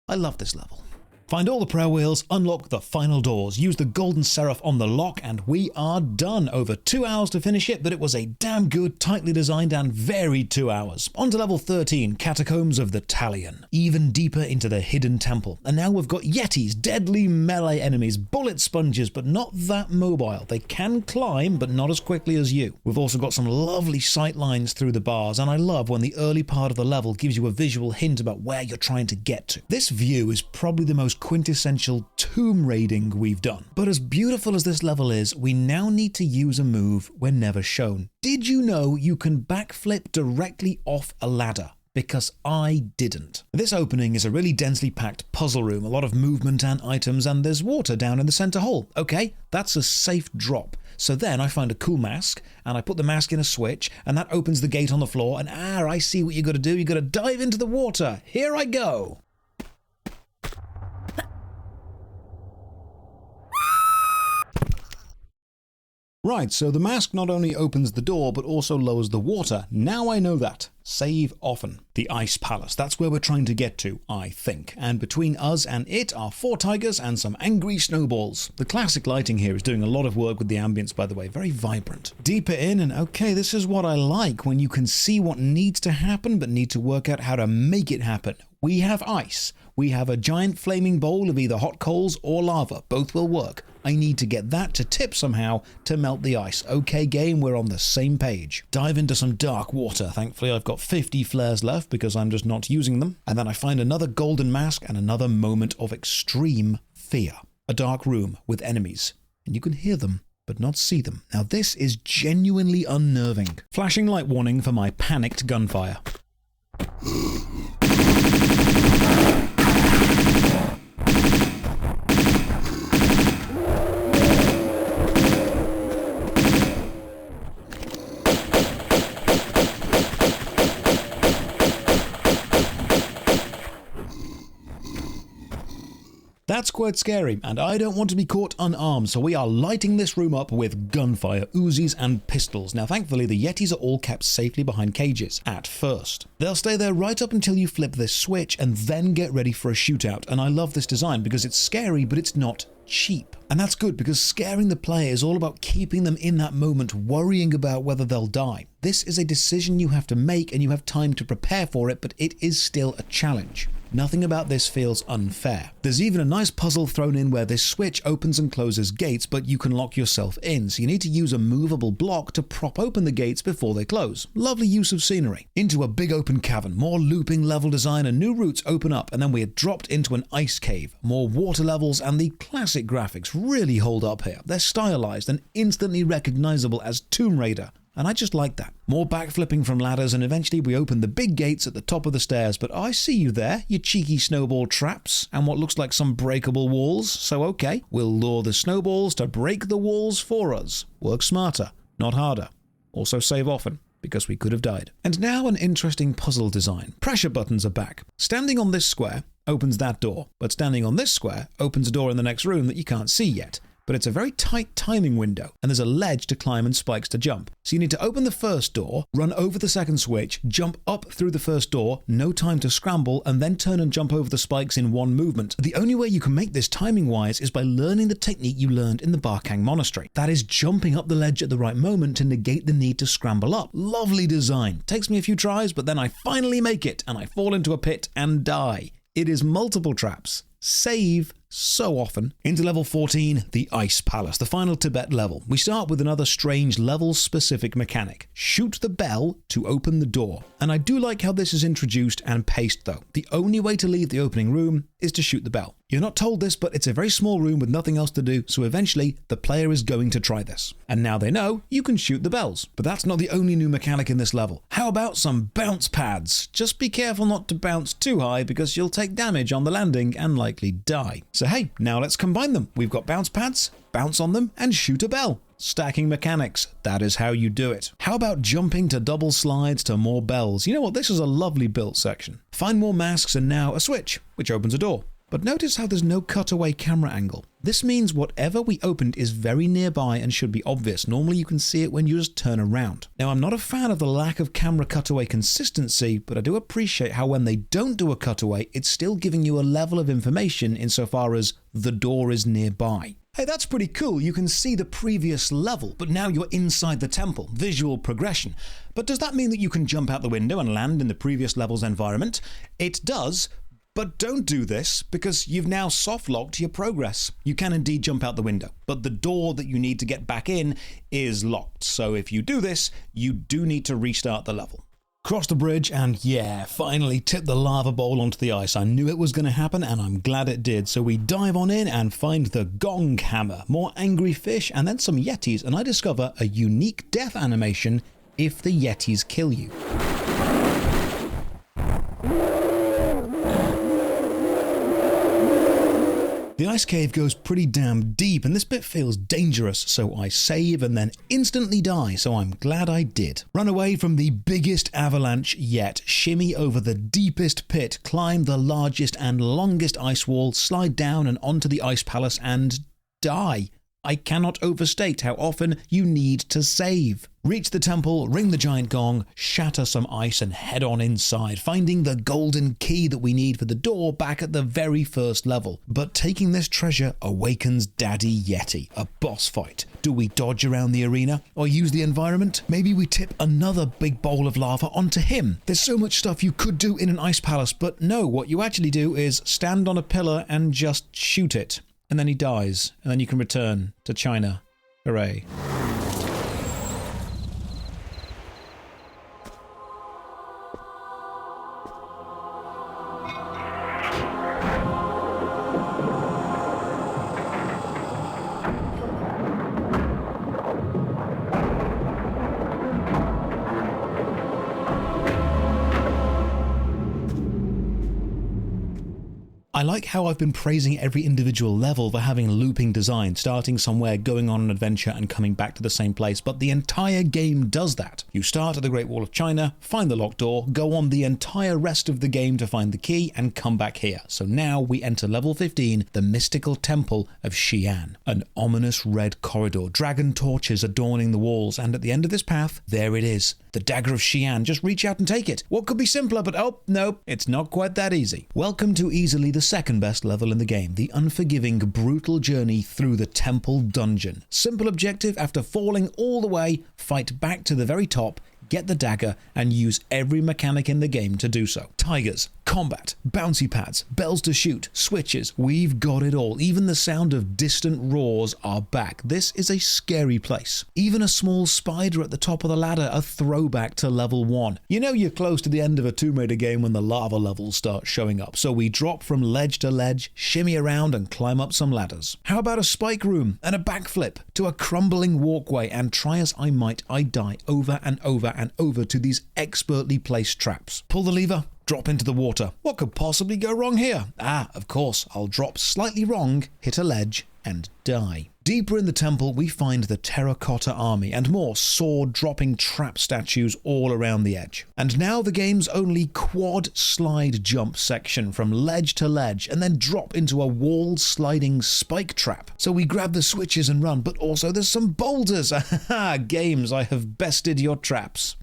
I love this level. Find all the prayer wheels, unlock the final doors, use the golden seraph on the lock, and we are done. Over 2 hours to finish it, but it was a damn good, tightly designed and varied 2 hours. On to level 13, Catacombs of the Talion. Even deeper into the hidden temple. And now we've got yetis, deadly melee enemies, bullet sponges, but not that mobile. They can climb, but not as quickly as you. We've also got some lovely sight lines through the bars, and I love when the early part of the level gives you a visual hint about where you're trying to get to. This view is probably the most quintessential tomb raiding we've done. But as beautiful as this level is, we now need to use a move we're never shown. Did you know you can backflip directly off a ladder? Because I didn't. This opening is a really densely packed puzzle room, a lot of movement and items, and there's water down in the center hole. Okay, that's a safe drop. So then I find a cool mask, and I put the mask in a switch, and that opens the gate on the floor, and I see what you gotta do. You gotta dive into the water. Here I go. Right, so the mask not only opens the door, but also lowers the water. Now I know that. Save often. The Ice Palace, that's where we're trying to get to, I think. And between us and it are 4 tigers and some angry snowballs. The classic lighting here is doing a lot of work with the ambience, by the way. Very vibrant. Deeper in, and okay, this is what I like, when you can see what needs to happen, but need to work out how to make it happen. We have ice. We have a giant flaming bowl of either hot coals or lava. Both will work. I need to get that to tip somehow to melt the ice. Okay, game, we're on the same page. Dive into some dark water. Thankfully, I've got 50 flares left because I'm just not using them. And then I find another golden mask and another moment of extreme fear. A dark room with enemies. And you can hear them. but not see them. Now this is genuinely unnerving. Flashing light warning for my panicked gunfire. That's quite scary, and I don't want to be caught unarmed, so we are lighting this room up with gunfire, Uzis and pistols. Now thankfully the Yetis are all kept safely behind cages, at first. They'll stay there right up until you flip this switch and then get ready for a shootout, and I love this design because it's scary but it's not cheap. And that's good because scaring the player is all about keeping them in that moment, worrying about whether they'll die. This is a decision you have to make and you have time to prepare for it, but it is still a challenge. Nothing about this feels unfair. There's even a nice puzzle thrown in where this switch opens and closes gates, but you can lock yourself in, so you need to use a movable block to prop open the gates before they close. Lovely use of scenery. Into a big open cavern, more looping level design and new routes open up, and then we are dropped into an ice cave. More water levels and the classic graphics really hold up here. They're stylized and instantly recognizable as Tomb Raider. And I just like that. More backflipping from ladders, and eventually we open the big gates at the top of the stairs, but I see you there, you cheeky snowball traps, and what looks like some breakable walls, so okay, we'll lure the snowballs to break the walls for us. Work smarter, not harder. Also save often, because we could have died. And now an interesting puzzle design. Pressure buttons are back. Standing on this square opens that door, but standing on this square opens a door in the next room that you can't see yet. But it's a very tight timing window, and there's a ledge to climb and spikes to jump. So you need to open the first door, run over the second switch, jump up through the first door, no time to scramble, and then turn and jump over the spikes in one movement. The only way you can make this timing-wise is by learning the technique you learned in the Barkhang Monastery. That is jumping up the ledge at the right moment to negate the need to scramble up. Lovely design. Takes me a few tries, but then I finally make it, and I fall into a pit and die. It is multiple traps. Save so often. Into level 14, the Ice Palace, the final Tibet level. We start with another strange level-specific mechanic. Shoot the bell to open the door. And I do like how this is introduced and paced though. The only way to leave the opening room is to shoot the bell. You're not told this, but it's a very small room with nothing else to do, so eventually the player is going to try this. And now they know you can shoot the bells. But that's not the only new mechanic in this level. How about some bounce pads? Just be careful not to bounce too high because you'll take damage on the landing and likely die. So hey, now let's combine them. We've got bounce pads, bounce on them, and shoot a bell. Stacking mechanics, that is how you do it. How about jumping to double slides to more bells? You know what, this is a lovely built section. Find more masks and now a switch, which opens a door. But notice how there's no cutaway camera angle. This means whatever we opened is very nearby and should be obvious. Normally you can see it when you just turn around. Now I'm not a fan of the lack of camera cutaway consistency, but I do appreciate how when they don't do a cutaway, it's still giving you a level of information insofar as the door is nearby. Hey, that's pretty cool. You can see the previous level, but now you're inside the temple. Visual progression. But does that mean that you can jump out the window and land in the previous level's environment? It does. But don't do this, because you've now soft-locked your progress. You can indeed jump out the window, but the door that you need to get back in is locked. So if you do this, you do need to restart the level. Cross the bridge and yeah, finally tip the lava bowl onto the ice. I knew it was going to happen and I'm glad it did. So we dive on in and find the gong hammer, more angry fish and then some yetis, and I discover a unique death animation if the yetis kill you. The ice cave goes pretty damn deep and this bit feels dangerous, so I save and then instantly die, so I'm glad I did. Run away from the biggest avalanche yet, shimmy over the deepest pit, climb the largest and longest ice wall, slide down and onto the ice palace and die. I cannot overstate how often you need to save. Reach the temple, ring the giant gong, shatter some ice and head on inside, finding the golden key that we need for the door back at the very first level. But taking this treasure awakens Daddy Yeti, a boss fight. Do we dodge around the arena or use the environment? Maybe we tip another big bowl of lava onto him. There's so much stuff you could do in an ice palace, but no, what you actually do is stand on a pillar and just shoot it. And then he dies, and then you can return to China. Hooray. I like how I've been praising every individual level for having looping design, starting somewhere, going on an adventure and coming back to the same place, but the entire game does that. You start at the Great Wall of China, find the locked door, go on the entire rest of the game to find the key, and come back here. So now we enter level 15, the mystical temple of Xian. An ominous red corridor, dragon torches adorning the walls, and at the end of this path, there it is. The dagger of Xian. Just reach out and take it. What could be simpler, but oh, no, it's not quite that easy. Welcome to easily the second best level in the game, the unforgiving, brutal journey through the temple dungeon. Simple objective: after falling all the way, fight back to the very top, get the dagger, and use every mechanic in the game to do so. Tigers, combat, bouncy pads, bells to shoot, switches, we've got it all. Even the sound of distant roars are back. This is a scary place. Even a small spider at the top of the ladder, a throwback to level 1. You know you're close to the end of a Tomb Raider game when the lava levels start showing up, so we drop from ledge to ledge, shimmy around and climb up some ladders. How about a spike room and a backflip to a crumbling walkway, and try as I might, I die over and over and over to these expertly placed traps. Pull the lever, drop into the water. What could possibly go wrong here? Of course, I'll drop slightly wrong, hit a ledge, and die. Deeper in the temple, we find the terracotta army and more sword-dropping trap statues all around the edge. And now the game's only quad slide jump section from ledge to ledge, and then drop into a wall-sliding spike trap. So we grab the switches and run, but also there's some boulders. Games, I have bested your traps.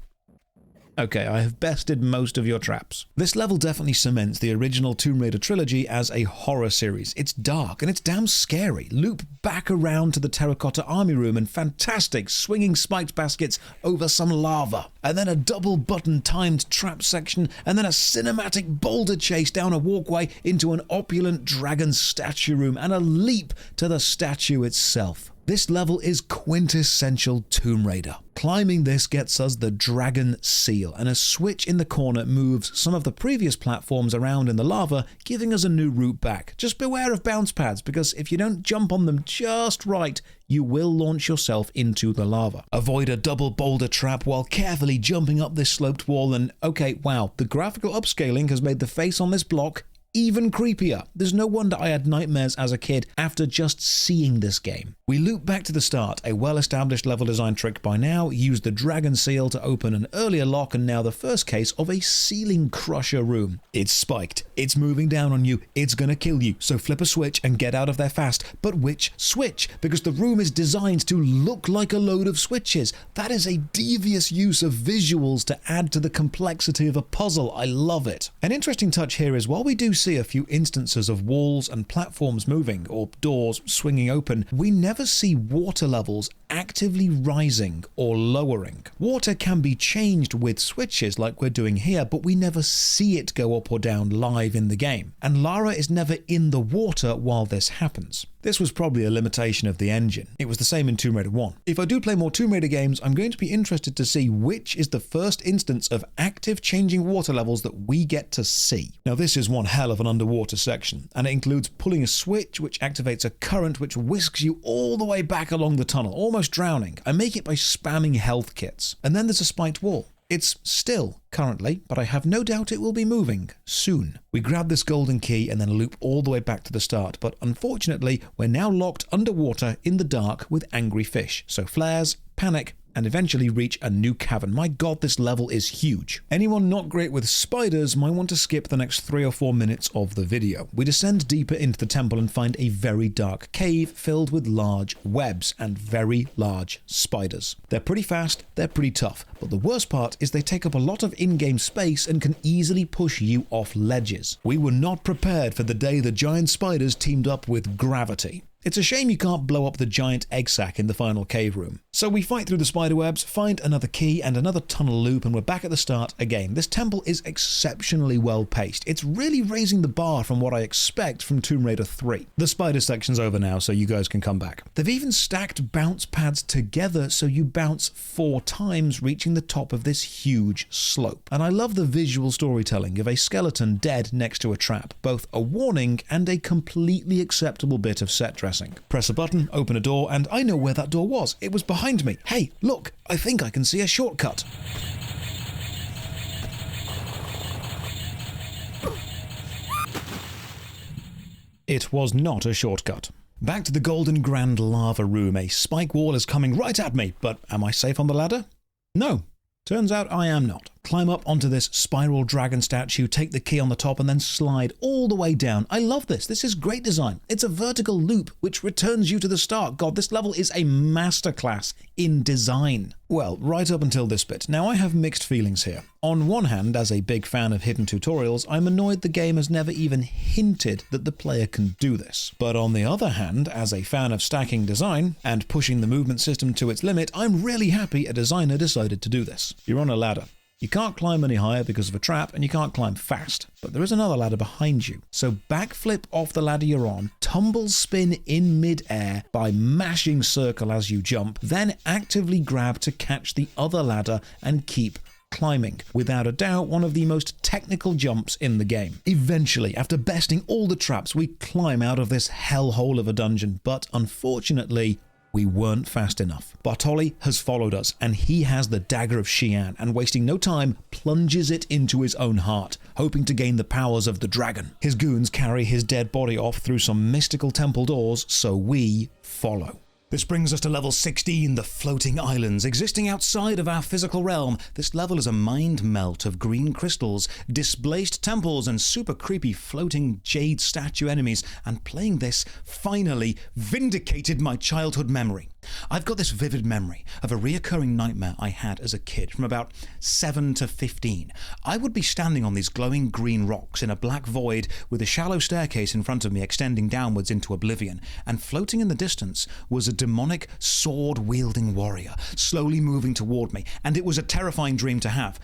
Okay, I have bested most of your traps. This level definitely cements the original Tomb Raider trilogy as a horror series. It's dark and it's damn scary. Loop back around to the terracotta army room and fantastic swinging spiked baskets over some lava. And then a double button timed trap section, and then a cinematic boulder chase down a walkway into an opulent dragon statue room, and a leap to the statue itself. This level is quintessential Tomb Raider. Climbing this gets us the Dragon Seal, and a switch in the corner moves some of the previous platforms around in the lava, giving us a new route back. Just beware of bounce pads, because if you don't jump on them just right, you will launch yourself into the lava. Avoid a double boulder trap while carefully jumping up this sloped wall, and okay, wow, the graphical upscaling has made the face on this block even creepier. There's no wonder I had nightmares as a kid after just seeing this game. We loop back to the start, a well-established level design trick by now, use the Dragon Seal to open an earlier lock, and now the first case of a ceiling crusher room. It's spiked, it's moving down on you, it's gonna kill you, so flip a switch and get out of there fast. But which switch? Because the room is designed to look like a load of switches. That is a devious use of visuals to add to the complexity of a puzzle. I love it. An interesting touch here is while we do see a few instances of walls and platforms moving or doors swinging open, we never see water levels actively rising or lowering. Water can be changed with switches like we're doing here, but we never see it go up or down live in the game. And Lara is never in the water while this happens. This was probably a limitation of the engine. It was the same in Tomb Raider 1. If I do play more Tomb Raider games, I'm going to be interested to see which is the first instance of active changing water levels that we get to see. Now this is one hell of an underwater section, and it includes pulling a switch which activates a current which whisks you all the way back along the tunnel, almost drowning. I make it by spamming health kits. And then there's a spiked wall. It's still currently, but I have no doubt it will be moving soon. We grab this golden key and then loop all the way back to the start, but unfortunately we're now locked underwater in the dark with angry fish. So flares, panic, and eventually reach a new cavern. My god, this level is huge. Anyone not great with spiders might want to skip the next 3 or 4 minutes of the video. We descend deeper into the temple and find a very dark cave filled with large webs and very large spiders. They're pretty fast, they're pretty tough, but the worst part is they take up a lot of in-game space and can easily push you off ledges. We were not prepared for the day the giant spiders teamed up with gravity. It's a shame you can't blow up the giant egg sac in the final cave room. So we fight through the spiderwebs, find another key and another tunnel loop, and we're back at the start again. This temple is exceptionally well paced. It's really raising the bar from what I expect from Tomb Raider 3. The spider section's over now, so you guys can come back. They've even stacked bounce pads together so you bounce 4 times, reaching the top of this huge slope. And I love the visual storytelling of a skeleton dead next to a trap, both a warning and a completely acceptable bit of set dressing. Press a button, open a door, and I know where that door was. It was behind me. Hey, look, I think I can see a shortcut. It was not a shortcut. Back to the Golden Grand Lava Room. A spike wall is coming right at me, but am I safe on the ladder? No. Turns out I am not. Climb up onto this spiral dragon statue, take the key on the top, and then slide all the way down. I love this. This is great design. It's a vertical loop which returns you to the start. God, this level is a masterclass in design. Well, right up until this bit. Now, I have mixed feelings here. On one hand, as a big fan of hidden tutorials, I'm annoyed the game has never even hinted that the player can do this. But on the other hand, as a fan of stacking design and pushing the movement system to its limit, I'm really happy a designer decided to do this. You're on a ladder. You can't climb any higher because of a trap, and you can't climb fast. But there is another ladder behind you. So backflip off the ladder you're on, tumble spin in mid-air by mashing circle as you jump, then actively grab to catch the other ladder and keep climbing. Without a doubt, one of the most technical jumps in the game. Eventually, after besting all the traps, we climb out of this hellhole of a dungeon, but unfortunately, we weren't fast enough. Bartoli has followed us, and he has the dagger of Xian, and wasting no time, plunges it into his own heart, hoping to gain the powers of the dragon. His goons carry his dead body off through some mystical temple doors, so we follow. This brings us to level 16, the Floating Islands. Existing outside of our physical realm, this level is a mind melt of green crystals, displaced temples, and super creepy floating jade statue enemies, and playing this finally vindicated my childhood memory. I've got this vivid memory of a reoccurring nightmare I had as a kid from about 7 to 15. I would be standing on these glowing green rocks in a black void with a shallow staircase in front of me extending downwards into oblivion, and floating in the distance was a demonic sword-wielding warrior slowly moving toward me, and it was a terrifying dream to have.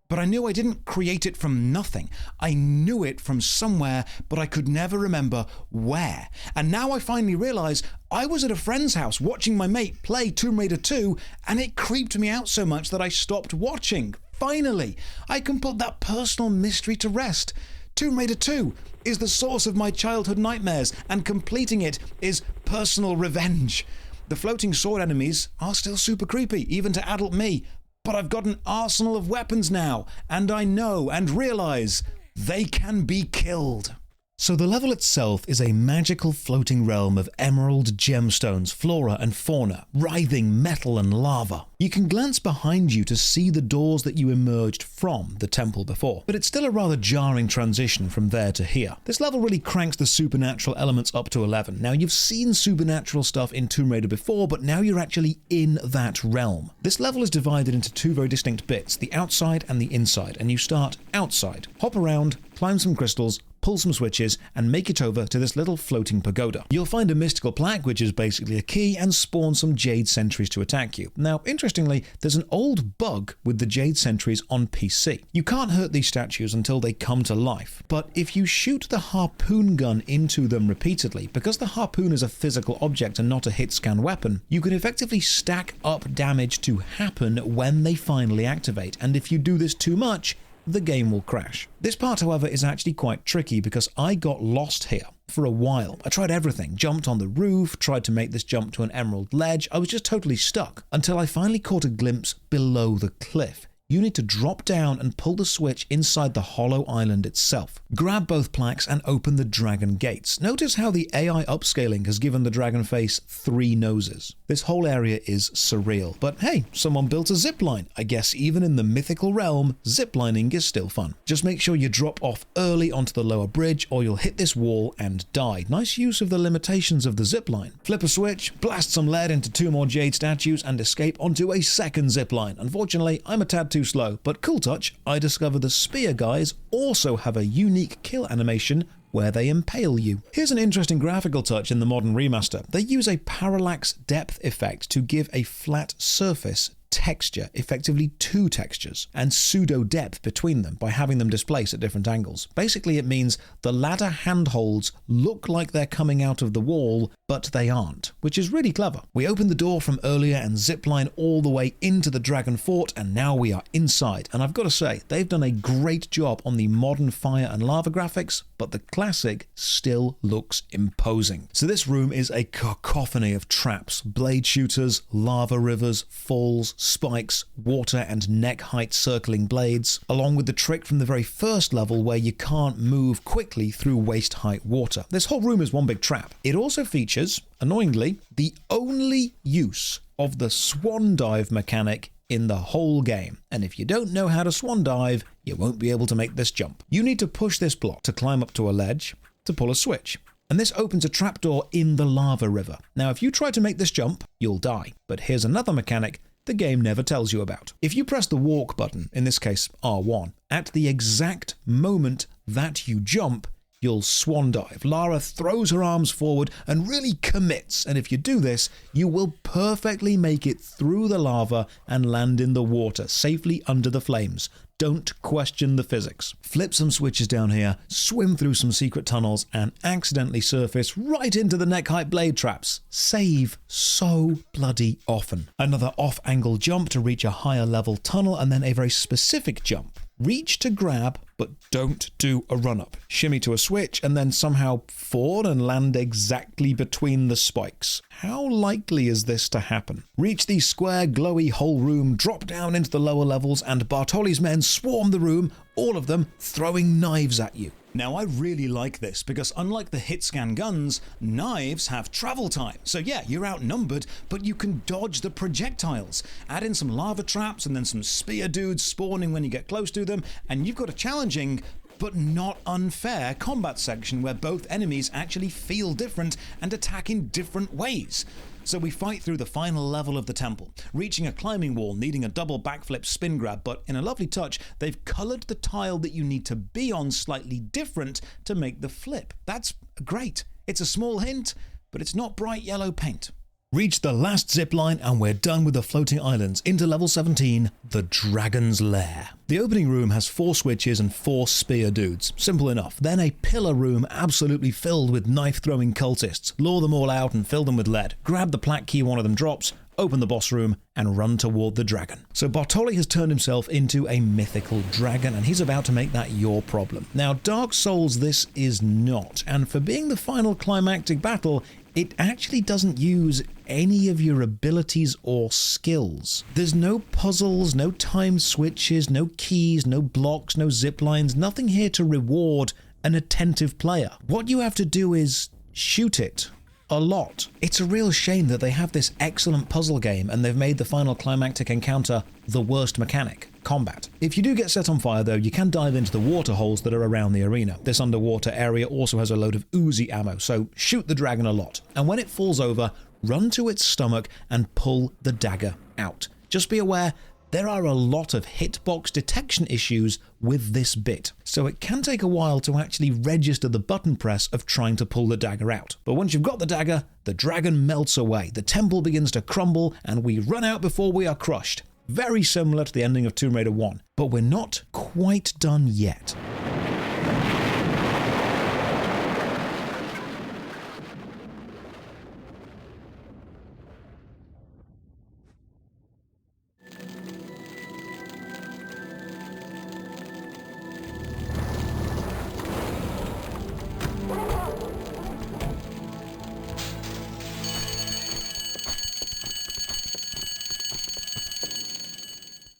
But I knew I didn't create it from nothing. I knew it from somewhere, but I could never remember where. And now I finally realize I was at a friend's house watching my mate play Tomb Raider 2, and it creeped me out so much that I stopped watching. Finally, I can put that personal mystery to rest. Tomb Raider 2 is the source of my childhood nightmares, and completing it is personal revenge. The floating sword enemies are still super creepy, even to adult me. But I've got an arsenal of weapons now, and I know and realize they can be killed. So the level itself is a magical floating realm of emerald gemstones, flora and fauna, writhing metal and lava. You can glance behind you to see the doors that you emerged from the temple before, but it's still a rather jarring transition from there to here. This level really cranks the supernatural elements up to 11. Now, you've seen supernatural stuff in Tomb Raider before, but now you're actually in that realm. This level is divided into two very distinct bits, the outside and the inside, and you start outside. Hop around, climb some crystals, pull some switches, and make it over to this little floating pagoda. You'll find a mystical plaque, which is basically a key, and spawn some jade sentries to attack you. Now, interestingly, there's an old bug with the jade sentries on PC. You can't hurt these statues until they come to life, but if you shoot the harpoon gun into them repeatedly, because the harpoon is a physical object and not a hit scan weapon, you can effectively stack up damage to happen when they finally activate, and if you do this too much, the game will crash. This part, however, is actually quite tricky because I got lost here for a while. I tried everything, jumped on the roof, tried to make this jump to an emerald ledge. I was just totally stuck until I finally caught a glimpse below the cliff. You need to drop down and pull the switch inside the hollow island itself. Grab both plaques and open the dragon gates. Notice how the AI upscaling has given the dragon face 3 noses. This whole area is surreal, but hey, someone built a zipline. I guess even in the mythical realm, ziplining is still fun. Just make sure you drop off early onto the lower bridge or you'll hit this wall and die. Nice use of the limitations of the zipline. Flip a switch, blast some lead into 2 more jade statues and escape onto a second zipline. Unfortunately, I'm a tad too slow, but cool touch, I discovered the spear guys also have a unique kill animation where they impale you. Here's an interesting graphical touch in the modern remaster. They use a parallax depth effect to give a flat surface texture, effectively 2 textures, and pseudo depth between them by having them displaced at different angles. Basically, it means the ladder handholds look like they're coming out of the wall, but they aren't, which is really clever. We opened the door from earlier and zipline all the way into the dragon fort, and now we are inside. And I've got to say, they've done a great job on the modern fire and lava graphics, but the classic still looks imposing. So this room is a cacophony of traps, blade shooters, lava rivers, falls, spikes, water and neck height circling blades, along with the trick from the very first level where you can't move quickly through waist height water. This whole room is one big trap. It also features, annoyingly, the only use of the swan dive mechanic in the whole game. And if you don't know how to swan dive, you won't be able to make this jump. You need to push this block to climb up to a ledge to pull a switch. And this opens a trapdoor in the lava river. Now, if you try to make this jump, you'll die. But here's another mechanic the game never tells you about. If you press the walk button, in this case R1, at the exact moment that you jump, you'll swan dive. Lara throws her arms forward and really commits, and if you do this, you will perfectly make it through the lava and land in the water, safely under the flames. Don't question the physics. Flip some switches down here, swim through some secret tunnels, and accidentally surface right into the neck-height blade traps. Save so bloody often. Another off-angle jump to reach a higher level tunnel, and then a very specific jump. Reach to grab, but don't do a run-up. Shimmy to a switch, and then somehow fall and land exactly between the spikes. How likely is this to happen? Reach the square, glowy whole room, drop down into the lower levels, and Bartoli's men swarm the room, all of them throwing knives at you. Now, I really like this because unlike the hit scan guns, knives have travel time. So yeah, you're outnumbered, but you can dodge the projectiles. Add in some lava traps and then some spear dudes spawning when you get close to them, and you've got a challenging but not unfair combat section where both enemies actually feel different and attack in different ways. So we fight through the final level of the temple, reaching a climbing wall, needing a double backflip spin grab, but in a lovely touch, they've coloured the tile that you need to be on slightly different to make the flip. That's great. It's a small hint, but it's not bright yellow paint. Reach the last zip line and we're done with the floating islands into level 17, the Dragon's Lair. The opening room has 4 switches and 4 spear dudes. Simple enough. Then a pillar room absolutely filled with knife-throwing cultists. Lure them all out and fill them with lead. Grab the plaque key one of them drops, open the boss room, and run toward the dragon. So Bartoli has turned himself into a mythical dragon, and he's about to make that your problem. Now, Dark Souls this is not, and for being the final climactic battle, it actually doesn't use any of your abilities or skills. There's no puzzles, no time switches, no keys, no blocks, no zip lines, nothing here to reward an attentive player. What you have to do is shoot it. A lot. It's a real shame that they have this excellent puzzle game and they've made the final climactic encounter the worst mechanic, combat. If you do get set on fire though, you can dive into the water holes that are around the arena. This underwater area also has a load of Uzi ammo, so shoot the dragon a lot. And when it falls over, run to its stomach and pull the dagger out. Just be aware, there are a lot of hitbox detection issues with this bit, so it can take a while to actually register the button press of trying to pull the dagger out. But once you've got the dagger, the dragon melts away, the temple begins to crumble, and we run out before we are crushed. Very similar to the ending of Tomb Raider 1, but we're not quite done yet.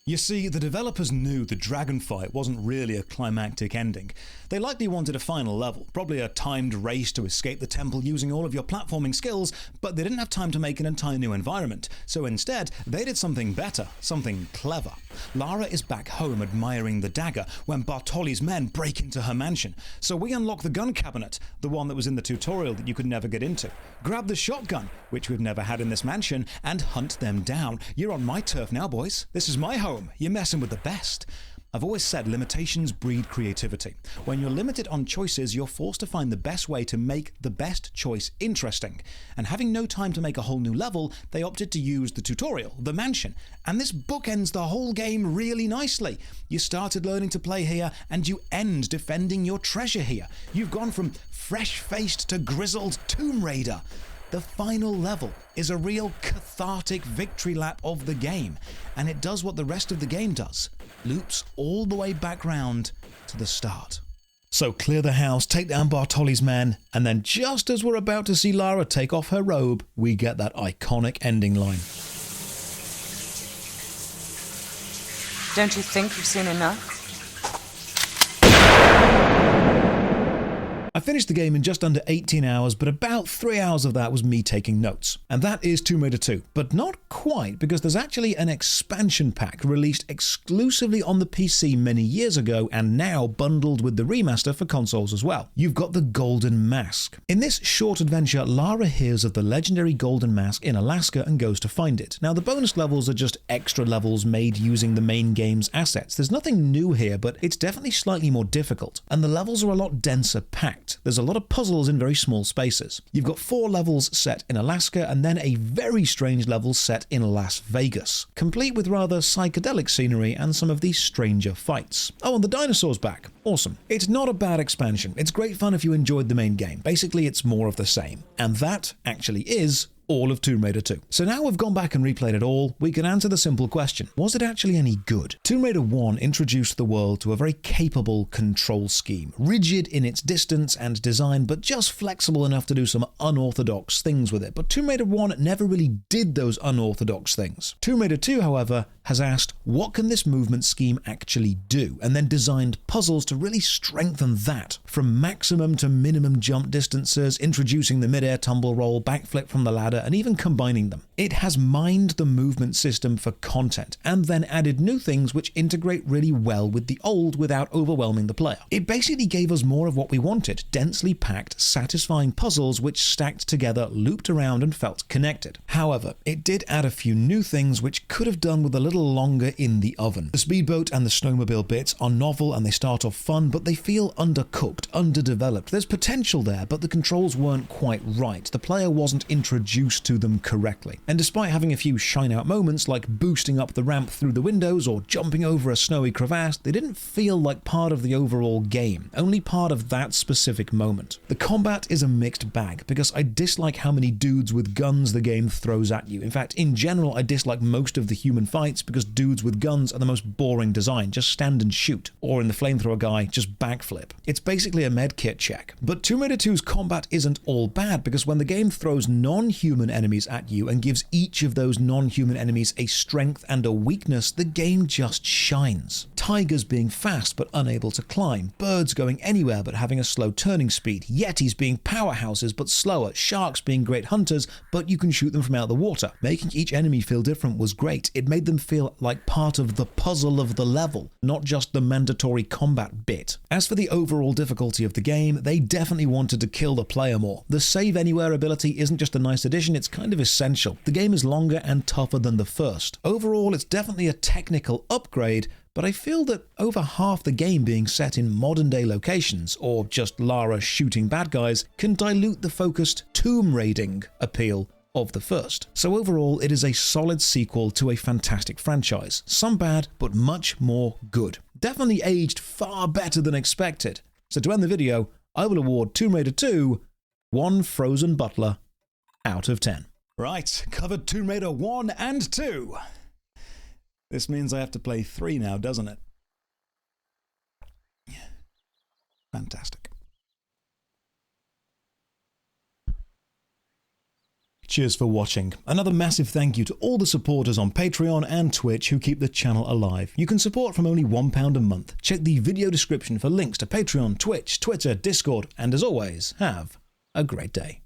You see, the developers knew the dragon fight wasn't really a climactic ending. They likely wanted a final level, probably a timed race to escape the temple using all of your platforming skills, but they didn't have time to make an entire new environment, so instead they did something better, something clever. Lara is back home admiring the dagger when Bartoli's men break into her mansion, so we unlock the gun cabinet, the one that was in the tutorial that you could never get into. Grab the shotgun, which we've never had in this mansion, and hunt them down. You're on my turf now, boys. This is my home. You're messing with the best. I've always said limitations breed creativity. When you're limited on choices, you're forced to find the best way to make the best choice interesting. And having no time to make a whole new level, they opted to use the tutorial, the mansion. And this bookends the whole game really nicely. You started learning to play here, and you end defending your treasure here. You've gone from fresh-faced to grizzled Tomb Raider. The final level is a real cathartic victory lap of the game, and it does what the rest of the game does. Loops all the way back round to the start. So clear the house, take down Bartoli's men, and then just as we're about to see Lara take off her robe, we get that iconic ending line. Don't you think you've seen enough? I finished the game in just under 18 hours, but about 3 hours of that was me taking notes. And that is Tomb Raider 2. But not quite, because there's actually an expansion pack released exclusively on the PC many years ago and now bundled with the remaster for consoles as well. You've got the Golden Mask. In this short adventure, Lara hears of the legendary Golden Mask in Alaska and goes to find it. Now, the bonus levels are just extra levels made using the main game's assets. There's nothing new here, but it's definitely slightly more difficult. And the levels are a lot denser packed. There's a lot of puzzles in very small spaces. You've got 4 levels set in Alaska and then a very strange level set in Las Vegas, complete with rather psychedelic scenery and some of these stranger fights. Oh, and the dinosaur's back. Awesome. It's not a bad expansion. It's great fun if you enjoyed the main game. Basically, it's more of the same. And that actually is all of Tomb Raider 2. So now we've gone back and replayed it all, we can answer the simple question: was it actually any good? Tomb Raider 1 introduced the world to a very capable control scheme, rigid in its distance and design, but just flexible enough to do some unorthodox things with it. But Tomb Raider 1 never really did those unorthodox things. Tomb Raider 2, however, has asked, what can this movement scheme actually do? And then designed puzzles to really strengthen that, from maximum to minimum jump distances, introducing the mid-air tumble roll, backflip from the ladder, and even combining them. It has mined the movement system for content, and then added new things which integrate really well with the old without overwhelming the player. It basically gave us more of what we wanted: densely packed, satisfying puzzles which stacked together, looped around, and felt connected. However, it did add a few new things which could have done with a little longer in the oven. The speedboat and the snowmobile bits are novel and they start off fun, but they feel undercooked, underdeveloped. There's potential there, but the controls weren't quite right. The player wasn't introduced to them correctly. And despite having a few shine out moments like boosting up the ramp through the windows or jumping over a snowy crevasse, they didn't feel like part of the overall game, only part of that specific moment. The combat is a mixed bag, because I dislike how many dudes with guns the game throws at you. In fact, in general, I dislike most of the human fights because dudes with guns are the most boring design. Just stand and shoot. Or in the flamethrower guy, just backflip. It's basically a medkit check. But Tomb Raider 2's combat isn't all bad, because when the game throws non-human enemies at you and gives each of those non-human enemies a strength and a weakness, the game just shines. Tigers being fast but unable to climb, birds going anywhere but having a slow turning speed, yetis being powerhouses but slower, sharks being great hunters but you can shoot them from out of the water. Making each enemy feel different was great. It made them feel like part of the puzzle of the level, not just the mandatory combat bit. As for the overall difficulty of the game, they definitely wanted to kill the player more. The save anywhere ability isn't just a nice addition, it's kind of essential. The game is longer and tougher than the first. Overall, it's definitely a technical upgrade, but I feel that over half the game being set in modern day locations, or just Lara shooting bad guys, can dilute the focused tomb raiding appeal of the first. So overall, it is a solid sequel to a fantastic franchise. Some bad, but much more good. Definitely aged far better than expected. So to end the video, I will award Tomb Raider 2 1 frozen butler out of 10. Right, covered Tomb Raider 1 and 2. This means I have to play 3 now, doesn't it? Fantastic. Cheers for watching. Another massive thank you to all the supporters on Patreon and Twitch who keep the channel alive. You can support from only £1 a month. Check the video description for links to Patreon, Twitch, Twitter, Discord, and as always, have a great day.